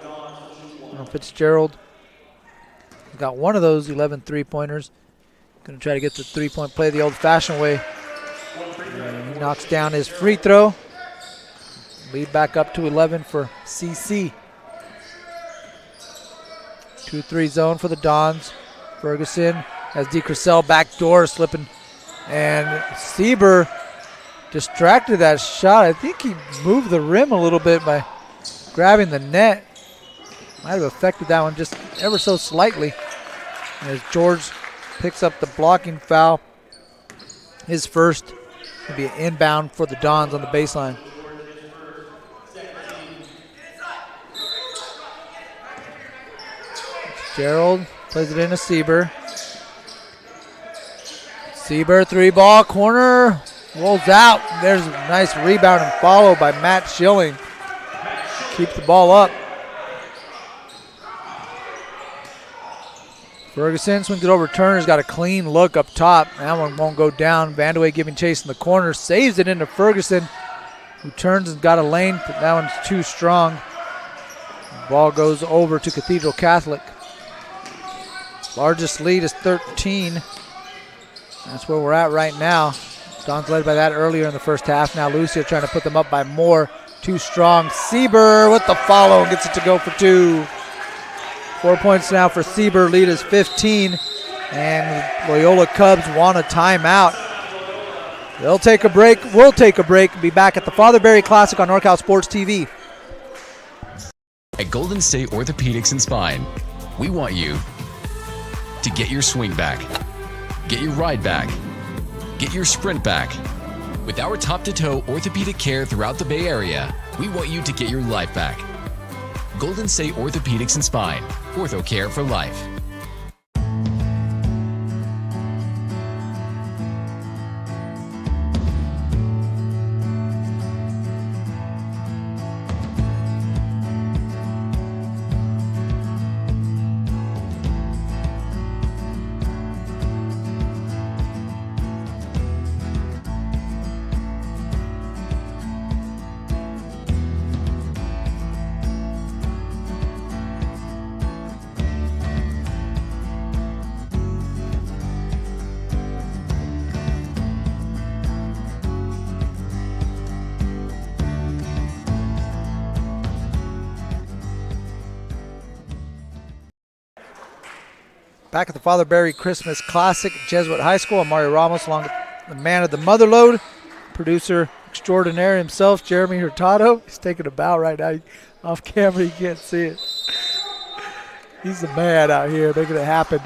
Fitzgerald got one of those 11 three-pointers. Going to try to get the three-point play the old-fashioned way. And he knocks down his free throw. Lead back up to 11 for CC. 2-3 zone for the Dons. Ferguson has DeCressel backdoor slipping. And Sieber distracted that shot. I think he moved the rim a little bit by grabbing the net. Might have affected that one just ever so slightly. As George picks up the blocking foul. His first will be an inbound for the Dons on the baseline. Gerald plays it into Sieber. Sieber, 3-ball, corner, rolls out. There's a nice rebound and follow by Matt Schilling. Keep the ball up. Ferguson swings it over. Turner's got a clean look up top. That one won't go down. Vandeweghe giving chase in the corner. Saves it into Ferguson, who turns and got a lane, but that one's too strong. The ball goes over to Cathedral Catholic. Largest lead is 13. That's where we're at right now. Don's led by that earlier in the first half. Now Lucia trying to put them up by more. Too strong. Sieber with the follow. Gets it to go for 2. 4 points now for Sieber. Lead is 15. And Loyola Cubs want a timeout. They'll take a break. We'll take a break. Be back at the Father Barry Classic on NorCal Sports TV. At Golden State Orthopedics and Spine, we want you to get your swing back, get your ride back, get your sprint back. With our top-to-toe orthopedic care throughout the Bay Area, we want you to get your life back. Golden State Orthopedics and Spine, ortho care for life. Back at the Father Barry Christmas Classic at Jesuit High School. I'm Mario Ramos along with the man of the motherload, producer extraordinaire himself, Jeremy Hurtado. He's taking a bow right now. Off camera, you can't see it. He's the man out here making it happen.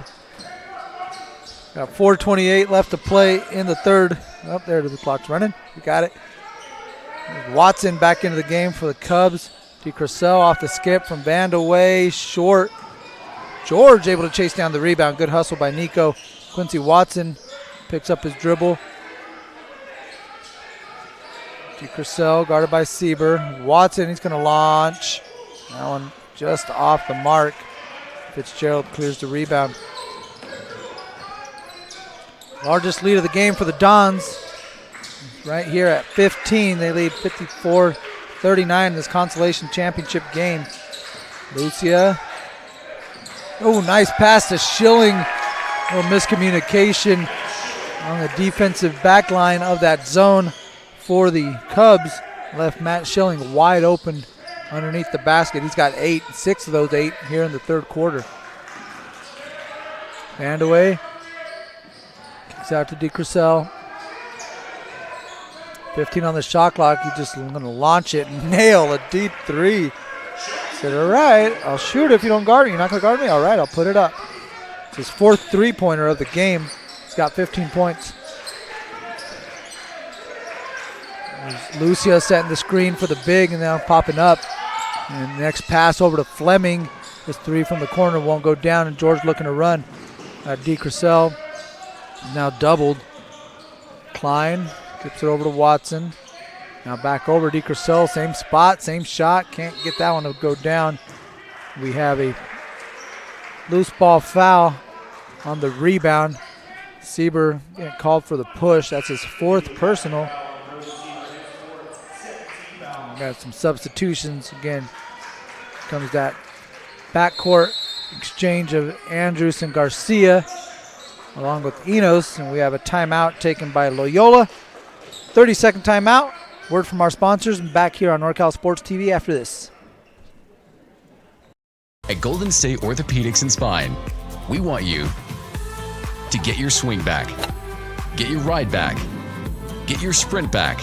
Got 4:28 left to play in the third. Oh, there the clock's running. You got it. There's Watson back into the game for the Cubs. DeCressel off the skip from Vandeweghe. Short. George able to chase down the rebound. Good hustle by Nico. Quincy Watson picks up his dribble. DeCressel guarded by Sieber. Watson, he's going to launch. That one just off the mark. Fitzgerald clears the rebound. Largest lead of the game for the Dons. Right here at 15. They lead 54-39 in this consolation championship game. Lucia. Oh, nice pass to Schilling. A little miscommunication on the defensive back line of that zone for the Cubs. Left Matt Schilling wide open underneath the basket. He's got 8, 6 of those 8 here in the third quarter. Vandeweghe kicks out to DeCressel. 15 on the shot clock. He's just going to launch it, nail a deep 3. Said, all right, I'll shoot if you don't guard me. You're not going to guard me? All right, I'll put it up. It's his 4th three-pointer of the game. He's got 15 points. There's Lucia setting the screen for the big and now popping up. And next pass over to Fleming. This 3 from the corner won't go down, and George looking to run. DeCressel now doubled. Klein gets it over to Watson. Now back over DeCressel, same spot, same shot. Can't get that one to go down. We have a loose ball foul on the rebound. Sieber getting called for the push. That's his 4th personal. We got some substitutions. Again, comes that backcourt exchange of Andrews and Garcia along with Enos, and we have a timeout taken by Loyola. 30-second timeout. Word from our sponsors, and back here on NorCal Sports TV after this. At Golden State Orthopedics and Spine, we want you to get your swing back, get your ride back, get your sprint back.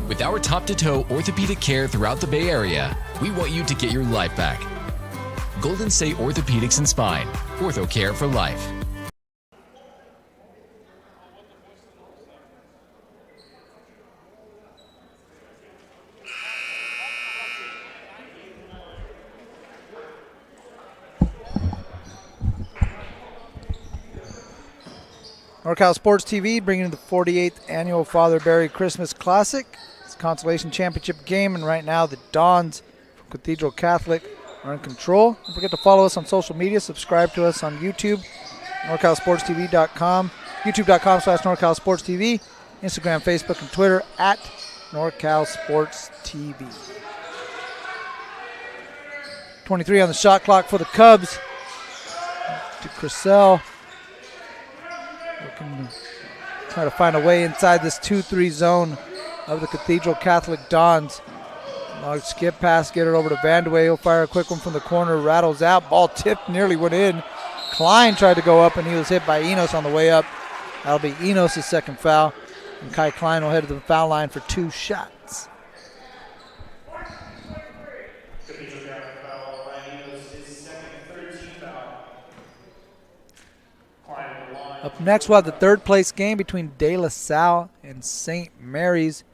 With our top-to-toe orthopedic care throughout the Bay Area, we want you to get your life back. Golden State Orthopedics and Spine, ortho care for life. NorCal Sports TV bringing you the 48th annual Father Barry Christmas Classic. It's a consolation championship game, and right now the Dons from Cathedral Catholic are in control. Don't forget to follow us on social media. Subscribe to us on YouTube, NorCalSportsTV.com, YouTube.com/NorCalSportsTV, Instagram, Facebook, and Twitter at NorCal Sports TV. 23 on the shot clock for the Cubs. To Crissell. Looking to try to find a way inside this 2-3 zone of the Cathedral Catholic Dons. Long skip pass, get it over to Vandewey. He'll fire a quick one from the corner, rattles out. Ball tipped, nearly went in. Klein tried to go up, and he was hit by Enos on the way up. That'll be Enos' second foul. And Kai Klein will head to the foul line for 2 shots. Up next, we'll have the 3rd place game between De La Salle and St. Mary's.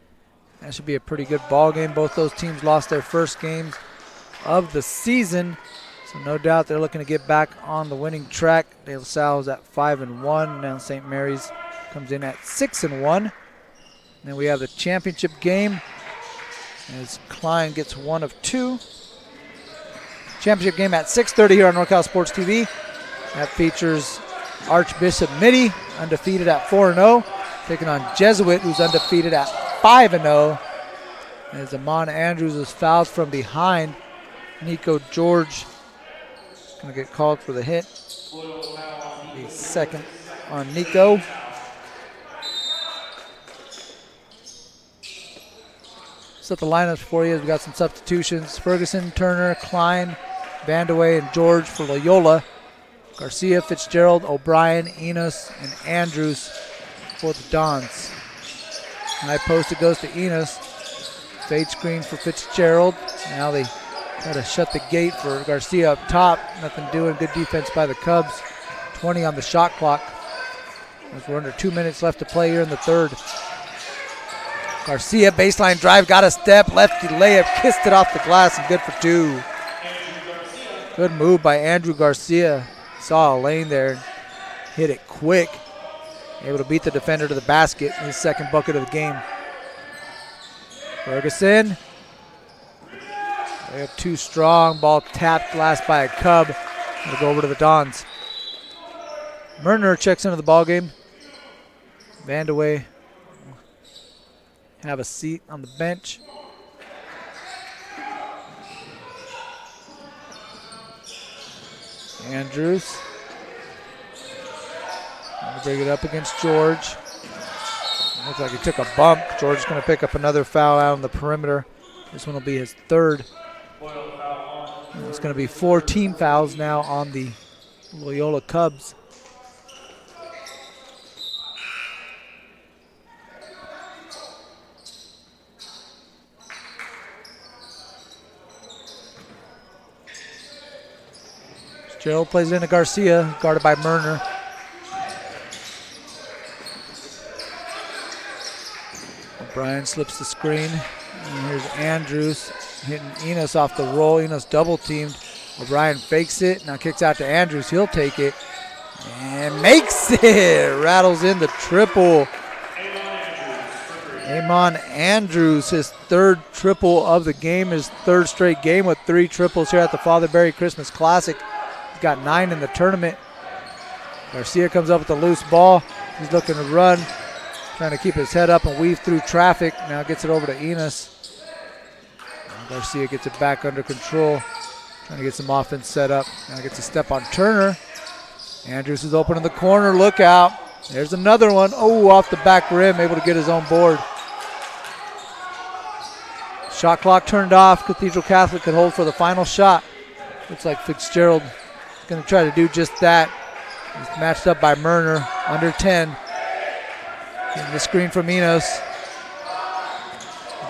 That should be a pretty good ball game. Both those teams lost their first games of the season, so no doubt they're looking to get back on the winning track. De La Salle is at 5-1. Now St. Mary's comes in at 6-1. Then we have the championship game as Klein gets 1 of 2. Championship game at 6:30 here on NorCal Sports TV. That features Archbishop Mitty, undefeated at 4-0, taking on Jesuit, who's undefeated at 5-0. As Amon Andrews is fouled from behind. Nico George going to get called for the hit. The second on Nico. Set the lineups for you. We've got some substitutions. Ferguson, Turner, Klein, Vandewey, and George for Loyola. Garcia, Fitzgerald, O'Brien, Enos, and Andrews for the Dons. High post, it goes to Enos. Fade screen for Fitzgerald. Now they try to shut the gate for Garcia up top. Nothing doing. Good defense by the Cubs. 20 on the shot clock. As we're under 2 minutes left to play here in the 3rd. Garcia, baseline drive, got a step. Lefty layup, kissed it off the glass, and good for 2. Good move by Andrew Garcia. Saw a lane there, hit it quick, able to beat the defender to the basket. His 2nd bucket of the game. Ferguson, they have 2 strong. Ball tapped last by a Cub. It'll go over to the Dons. Murner checks into the ball game. Vandewey have a seat on the bench. Andrews. Gonna bring it up against George. Looks like he took a bump. George is going to pick up another foul out on the perimeter. This one will be his 3rd. It's going to be 4 team fouls now on the Loyola Cubs. Gerald plays it into Garcia, guarded by Murner. O'Brien slips the screen. And here's Andrews hitting Enos off the roll. Enos double teamed. O'Brien fakes it. Now kicks out to Andrews. He'll take it. And makes it. Rattles in the triple. Amon Andrews, his 3rd triple of the game. His 3rd straight game with 3 triples here at the Father Barry Christmas Classic. He's got 9 in the tournament. Garcia comes up with the loose ball. He's looking to run, trying to keep his head up and weave through traffic. Now gets it over to Enos. Garcia gets it back under control, trying to get some offense set up. Now gets a step on Turner. Andrews is open in the corner. Look out. There's another one. Oh, off the back rim, able to get his own board. Shot clock turned off. Cathedral Catholic could hold for the final shot. Looks like Fitzgerald is going to try to do just that. He's matched up by Murner, under 10. Getting the screen from Enos.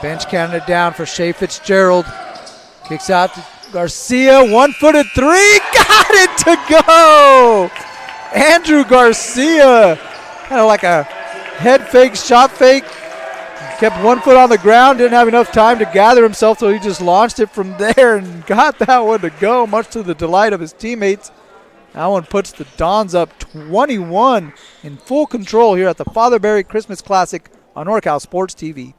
Bench counting it down for Shea Fitzgerald. Kicks out to Garcia, one-footed three. Got it to go! Andrew Garcia, kind of like a head fake, shot fake. Kept 1 foot on the ground, didn't have enough time to gather himself, so he just launched it from there and got that one to go, much to the delight of his teammates. That one puts the Dons up 21 in full control here at the Father Barry Christmas Classic on NorCal Sports TV.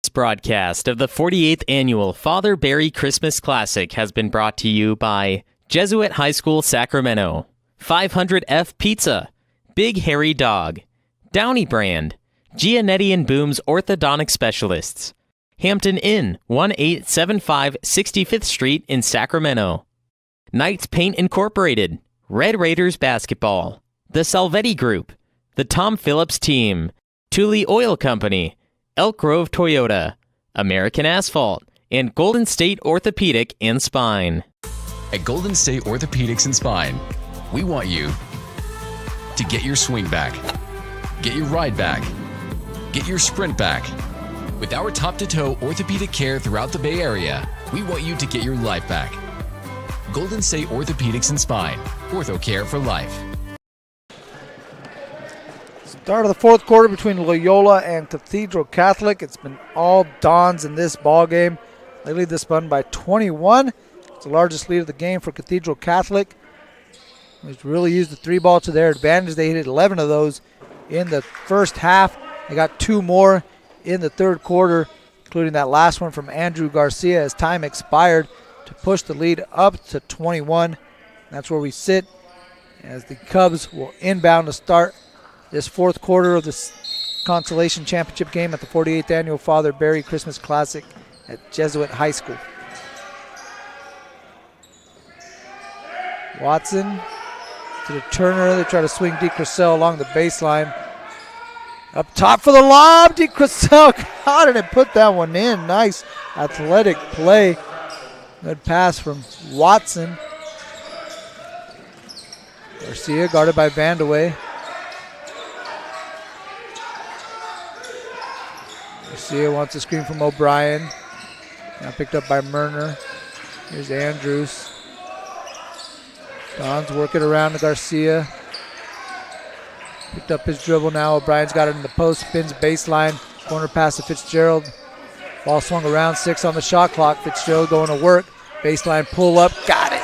This broadcast of the 48th Annual Father Barry Christmas Classic has been brought to you by Jesuit High School Sacramento, 500F Pizza, Big Hairy Dog, Downey Brand, Gianetti and Boom's Orthodontic Specialists, Hampton Inn, 1875 65th Street in Sacramento, Knights Paint Incorporated, Red Raiders Basketball, The Salvetti Group, The Tom Phillips Team, Thule Oil Company, Elk Grove Toyota, American Asphalt, and Golden State Orthopedic and Spine. At Golden State Orthopedics and Spine, we want you to get your swing back, get your ride back, get your sprint back. With our top-to-toe orthopedic care throughout the Bay Area, we want you to get your life back. Golden State Orthopedics and Spine, ortho care for life. Start of the fourth quarter between Loyola and Cathedral Catholic. It's been all Dons in this ball game. They lead this one by 21. It's the largest lead of the game for Cathedral Catholic. They've really used the three ball to their advantage. They hit 11 of those in the first half. They got 2 more in the third quarter, including that last one from Andrew Garcia as time expired to push the lead up to 21. That's where we sit as the Cubs will inbound to start this fourth quarter of the Consolation Championship game at the 48th Annual Father Barry Christmas Classic at Jesuit High School. Watson to the Turner. They try to swing DeCressel along the baseline. Up top for the lob. DeCressel caught it and put that one in. Nice athletic play. Good pass from Watson. Garcia guarded by Vandeweghe. Garcia wants a screen from O'Brien. Now picked up by Murner. Here's Andrews. Don's working around to Garcia. Picked up his dribble now. O'Brien's got it in the post. Spins baseline. Corner pass to Fitzgerald. Ball swung around. 6 on the shot clock. Fitzgerald going to work. Baseline pull up. Got it.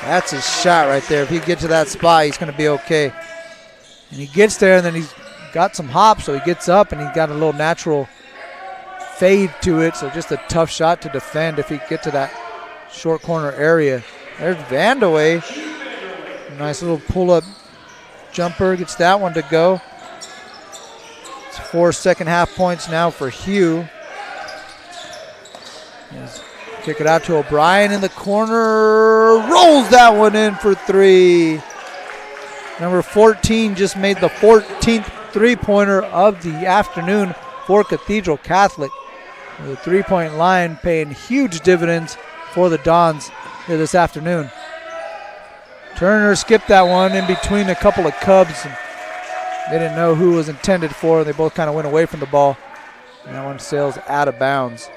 That's his shot right there. If he gets to that spot, he's going to be okay. And he gets there, and then he's got some hop, so he gets up, and he's got a little natural fade to it. So just a tough shot to defend if he gets to that short corner area. There's Vandeweghe. Nice little pull-up jumper. Gets that one to go. It's 4 second half points now for Hugh. Kick it out to O'Brien in the corner. Rolls that one in for 3. Number 14 just made the 14th three-pointer of the afternoon for Cathedral Catholic. The three-point line paying huge dividends for the Dons here this afternoon. Turner skipped that one in between a couple of Cubs. And they didn't know who it was intended for. They both kind of went away from the ball. And that one sails out of bounds.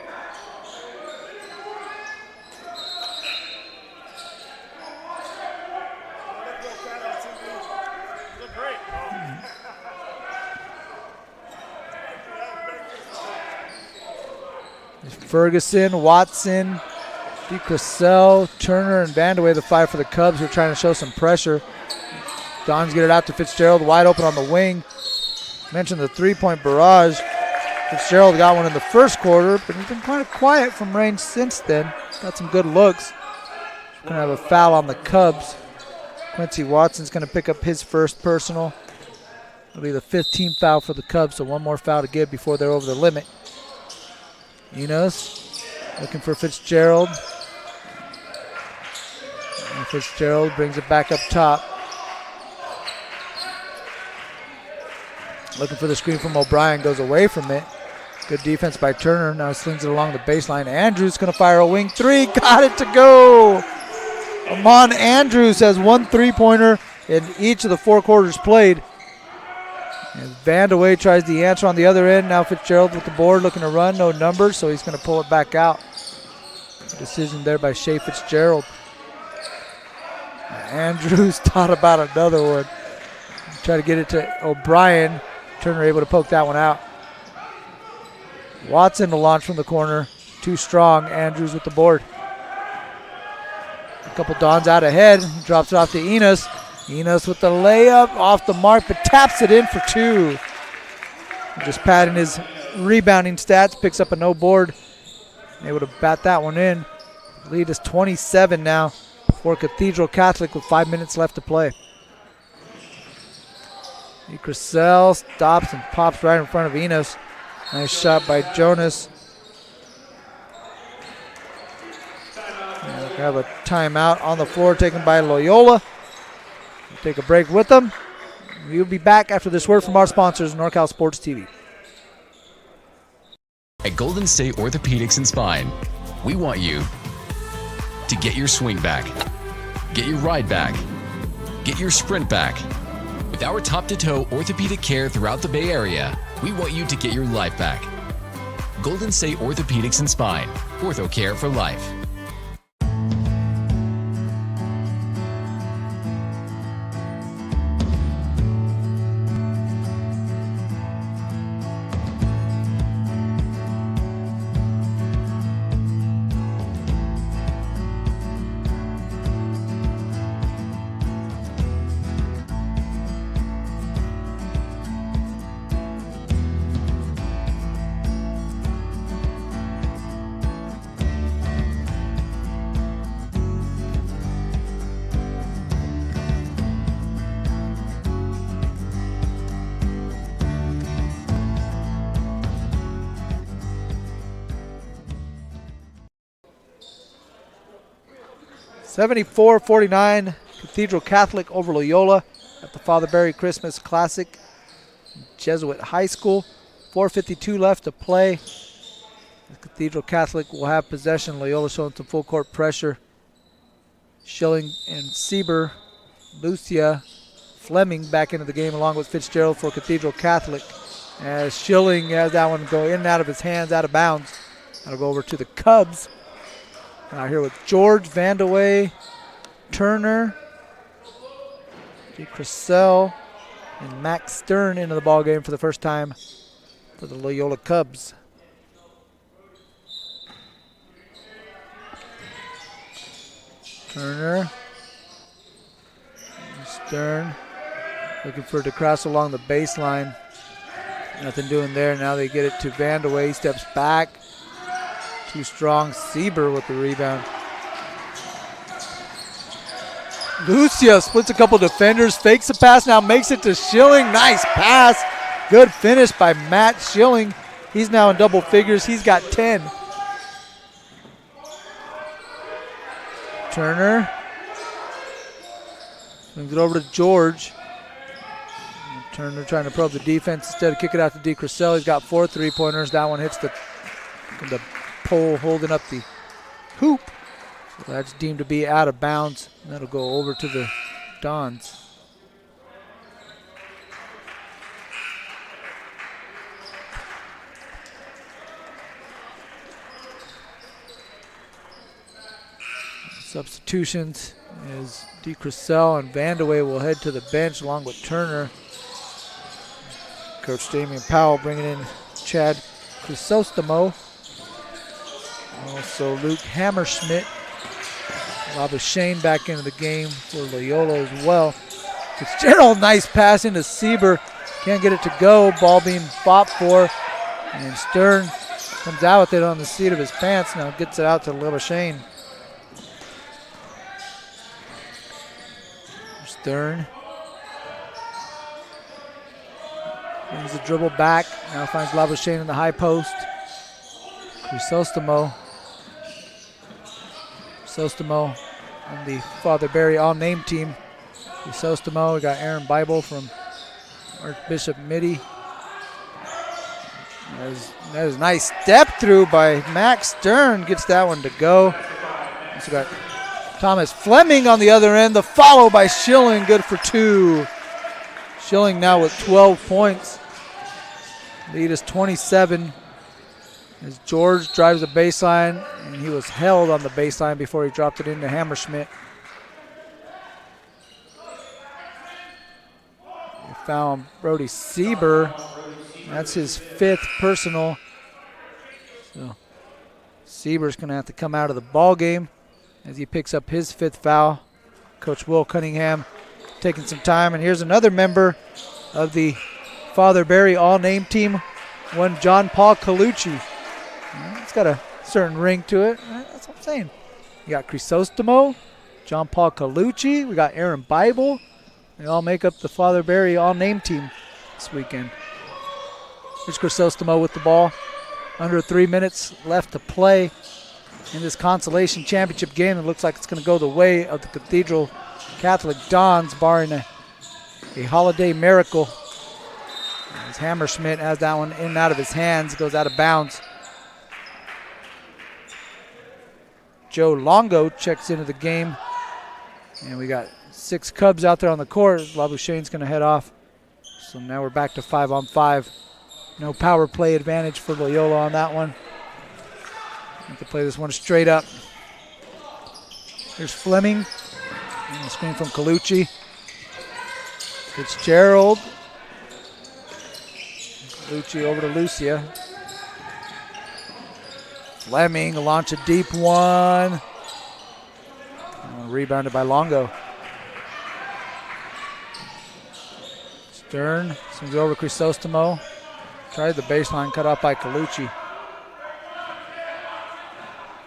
Ferguson, Watson, DeCressel, Turner, and Vandeweghe, the 5 for the Cubs, who are trying to show some pressure. Dons get it out to Fitzgerald, wide open on the wing. Mentioned the three-point barrage. Fitzgerald got one in the first quarter, but he's been kind of quiet from range since then. Got some good looks. Going to have a foul on the Cubs. Quincy Watson's going to pick up his first personal. It'll be the 15th foul for the Cubs, so one more foul to give before they're over the limit. Enos looking for Fitzgerald. And Fitzgerald brings it back up top. Looking for the screen from O'Brien, goes away from it. Good defense by Turner. Now slings it along the baseline. Andrews going to fire a wing three. Got it to go. Amon Andrews has 1 3-pointer in each of the 4 quarters played. And Vandaway tries the answer on the other end. Now Fitzgerald with the board, looking to run. No numbers, so he's going to pull it back out. Decision there by Shea Fitzgerald. Andrews thought about another one. Try to get it to O'Brien. Turner able to poke that one out. Watson to launch from the corner. Too strong. Andrews with the board. A couple Dons out ahead. He drops it off to Enos. Enos with the layup off the mark, but taps it in for 2. Just padding his rebounding stats. Picks up a no board. Able to bat that one in. Lead is 27 now for Cathedral Catholic with 5 minutes left to play. Crissell stops and pops right in front of Enos. Nice shot by Jonas. We have a timeout on the floor taken by Loyola. We'll take a break with them. We'll be back after this word from our sponsors, NorCal Sports TV. At Golden State Orthopedics and Spine, we want you to get your swing back, get your ride back, get your sprint back. With our top-to-toe orthopedic care throughout the Bay Area, we want you to get your life back. Golden State Orthopedics and Spine, ortho care for life. (74-49) Cathedral Catholic over Loyola at the Father Barry Christmas Classic, Jesuit High School. 4:52 left to play. The Cathedral Catholic will have possession. Loyola showing some full court pressure. Schilling and Sieber, Lucia, Fleming back into the game along with Fitzgerald for Cathedral Catholic. As Schilling has that one go in and out of his hands, out of bounds. That'll go over to the Cubs. Out here with George Vandaway, Turner, Crissell, and Max Stern into the ball game for the first time for the Loyola Cubs. Turner, Stern, looking for DeCrasso along the baseline. Nothing doing there. Now they get it to Vandaway. He steps back. Too strong. Sieber with the rebound. Lucia splits a couple defenders, fakes the pass, now makes it to Schilling. Nice pass. Good finish by Matt Schilling. He's now in double figures. He's got 10. Turner. Brings it over to George. Turner trying to probe the defense instead of kick it out to D. Crissell. He's got 4 3-pointers. That one hits the pole holding up the hoop. So that's deemed to be out of bounds. That'll go over to the Dons. Substitutions is D. Crissell and Vandaway will head to the bench along with Turner. Coach Damian Powell bringing in Chad Chrysostamo. Also Luke Hammerschmidt. Rob Shane back into the game for Loyola as well. Fitzgerald, nice pass into Sieber. Can't get it to go. Ball being fought for. And Stern comes out with it on the seat of his pants. Now gets it out to Rob Shane. Stern. Brings the dribble back. Now finds Labuschagne in the high post. Crisostomo. Crisostomo on the Father Barry all-name team. Crisostomo. We got Aaron Bible from Archbishop Mitty. That is a nice step through by Max Stern. Gets that one to go. Also got Thomas Fleming on the other end. The follow by Schilling. Good for 2. Schilling now with 12 points. Lead is 27. As George drives the baseline, and he was held on the baseline before he dropped it into Hammerschmidt. We found Brody Sieber. That's his 5th personal. So Sieber's going to have to come out of the ball game as he picks up his 5th foul. Coach Will Cunningham taking some time. And here's another member of the Father Barry all-name team, one John Paul Colucci. It's got a certain ring to it. That's what I'm saying. You got Crisostomo, John Paul Colucci. We got Aaron Bible. They all make up the Father Barry all-name team this weekend. Here's Crisostomo with the ball. Under 3 minutes left to play in this consolation championship game. It looks like it's going to go the way of the Cathedral Catholic Dons, barring a holiday miracle. As Hammerschmidt has that one in and out of his hands, goes out of bounds. Joe Longo checks into the game. And we got 6 Cubs out there on the court. Labuschagne's going to head off. So now we're back to 5-on-5. No power play advantage for Loyola on that one. Have to play this one straight up. Here's Fleming. And the screen from Colucci. Fitzgerald. Colucci over to Lucia. Fleming, launch a deep one. Rebounded by Longo. Stern sends it over to Crisostomo. Tried the baseline, cut off by Colucci.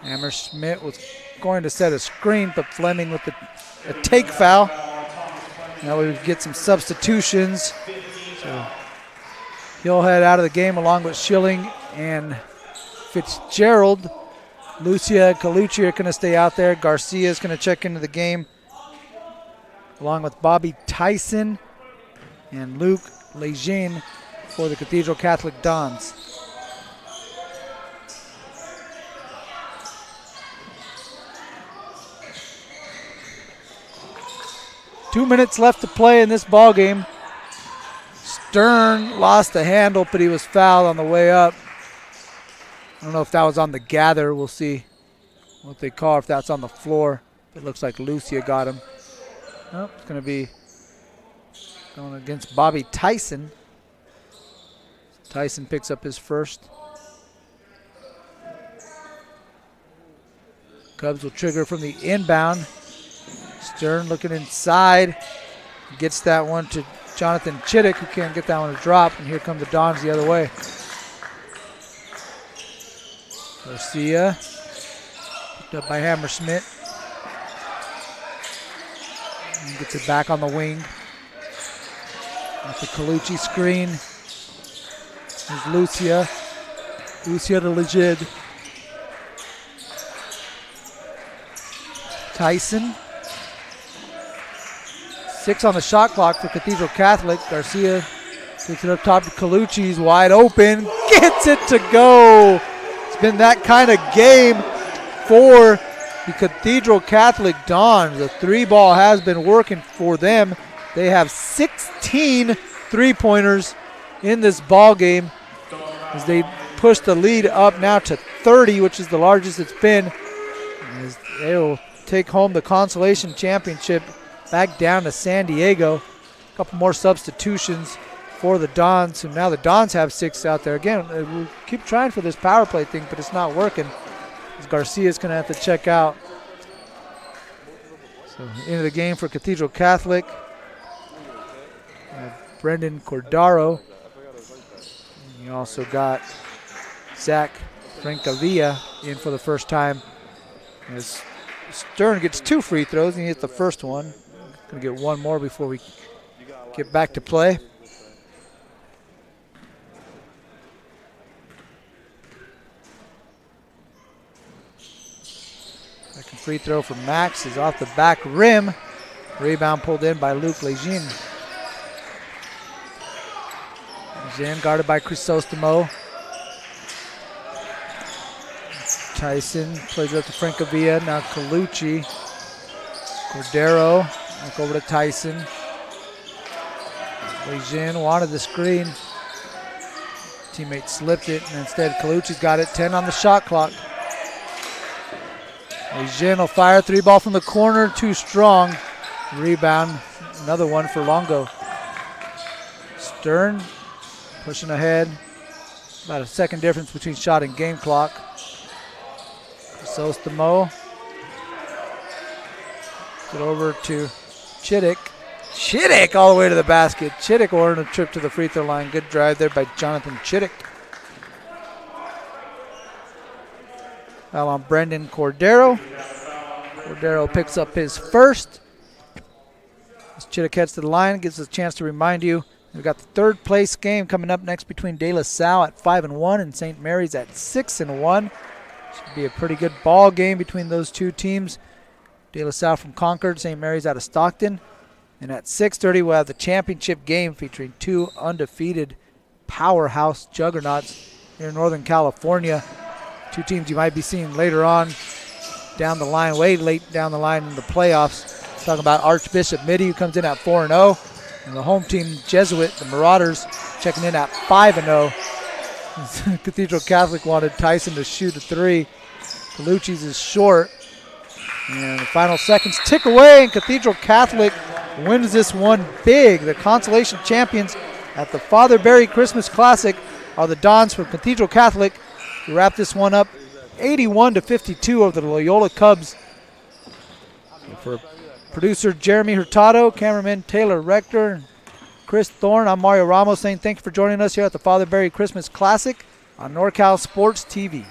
Hammerschmidt was going to set a screen, but Fleming with a take foul. Now we would get some substitutions. So he'll head out of the game along with Schilling and Fitzgerald. Lucia and Colucci are going to stay out there. Garcia is going to check into the game along with Bobby Tyson and Luke Lejeune for the Cathedral Catholic Dons. Two minutes left to play in this ball game. Stern lost the handle, but he was fouled on the way up. I don't know if that was on the gather. We'll see what they call, if that's on the floor. It looks like Lucia got him. Nope, it's going to be going against Bobby Tyson. Tyson picks up his first. Cubs will trigger from the inbound. Stern looking inside. Gets that one to Jonathan Chittick, who can't get that one to drop. And here come the Dons the other way. Garcia. Picked up by Hammerschmidt. And gets it back on the wing. With the Colucci screen. There's Lucia. Lucia to Legid. Tyson. 6 on the shot clock for Cathedral Catholic. Garcia takes it up top to Colucci. He's wide open. Gets it to go. It's been that kind of game for the Cathedral Catholic Dons. The 3-ball has been working for them. They have 16 3-pointers in this ball game as they push the lead up now to 30, which is the largest it's been. As they will take home the consolation championship back down to San Diego. A couple more substitutions for the Dons, and now the Dons have 6 out there. Again, we keep trying for this power play thing, but it's not working. As Garcia's going to have to check out. So into the game for Cathedral Catholic. Brendan Cordaro. And you also got Zach Francavilla in for the first time. As Stern gets 2 free throws, and he hits the first one. Going to get one more before we get back to play. free throw from Max is off the back rim. Rebound pulled in by Luke Lejeune. Lejeune guarded by Crisostomo. Tyson plays up to Francavilla. Now Colucci. Cordero. Back over to Tyson. Lejeune wanted the screen. Teammate slipped it, and instead Colucci's got it. 10 on the shot clock. Lejeune will fire. 3 ball from the corner. Too strong. Rebound. Another one for Longo. Stern pushing ahead. About a second difference between shot and game clock. Crisostomo. Get over to Chittick. Chittick all the way to the basket. Chittick will earn a trip to the free throw line. Good drive there by Jonathan Chittick. Foul on Brendan Cordero. Cordero picks up his first. As Chittick heads to the line, gives us a chance to remind you we've got the third place game coming up next between De La Salle at 5-1 and St. Mary's at 6-1. Should be a pretty good ball game between those two teams. De La Salle from Concord, St. Mary's out of Stockton. And at 6:30, we'll have the championship game featuring 2 undefeated powerhouse juggernauts here in Northern California. 2 teams you might be seeing later on down the line, way late down the line in the playoffs. Talking about Archbishop Mitty, who comes in at 4-0. And the home team, Jesuit, the Marauders, checking in at 5-0. Cathedral Catholic wanted Tyson to shoot a 3. Colucci's is short. And the final seconds tick away, and Cathedral Catholic wins this one big. The consolation champions at the Father Barry Christmas Classic are the Dons from Cathedral Catholic, who wrap this one up 81-52 over the Loyola Cubs. For producer Jeremy Hurtado, cameraman Taylor Rector, Chris Thorne, I'm Mario Ramos saying thank you for joining us here at the Father Barry Christmas Classic on NorCal Sports TV.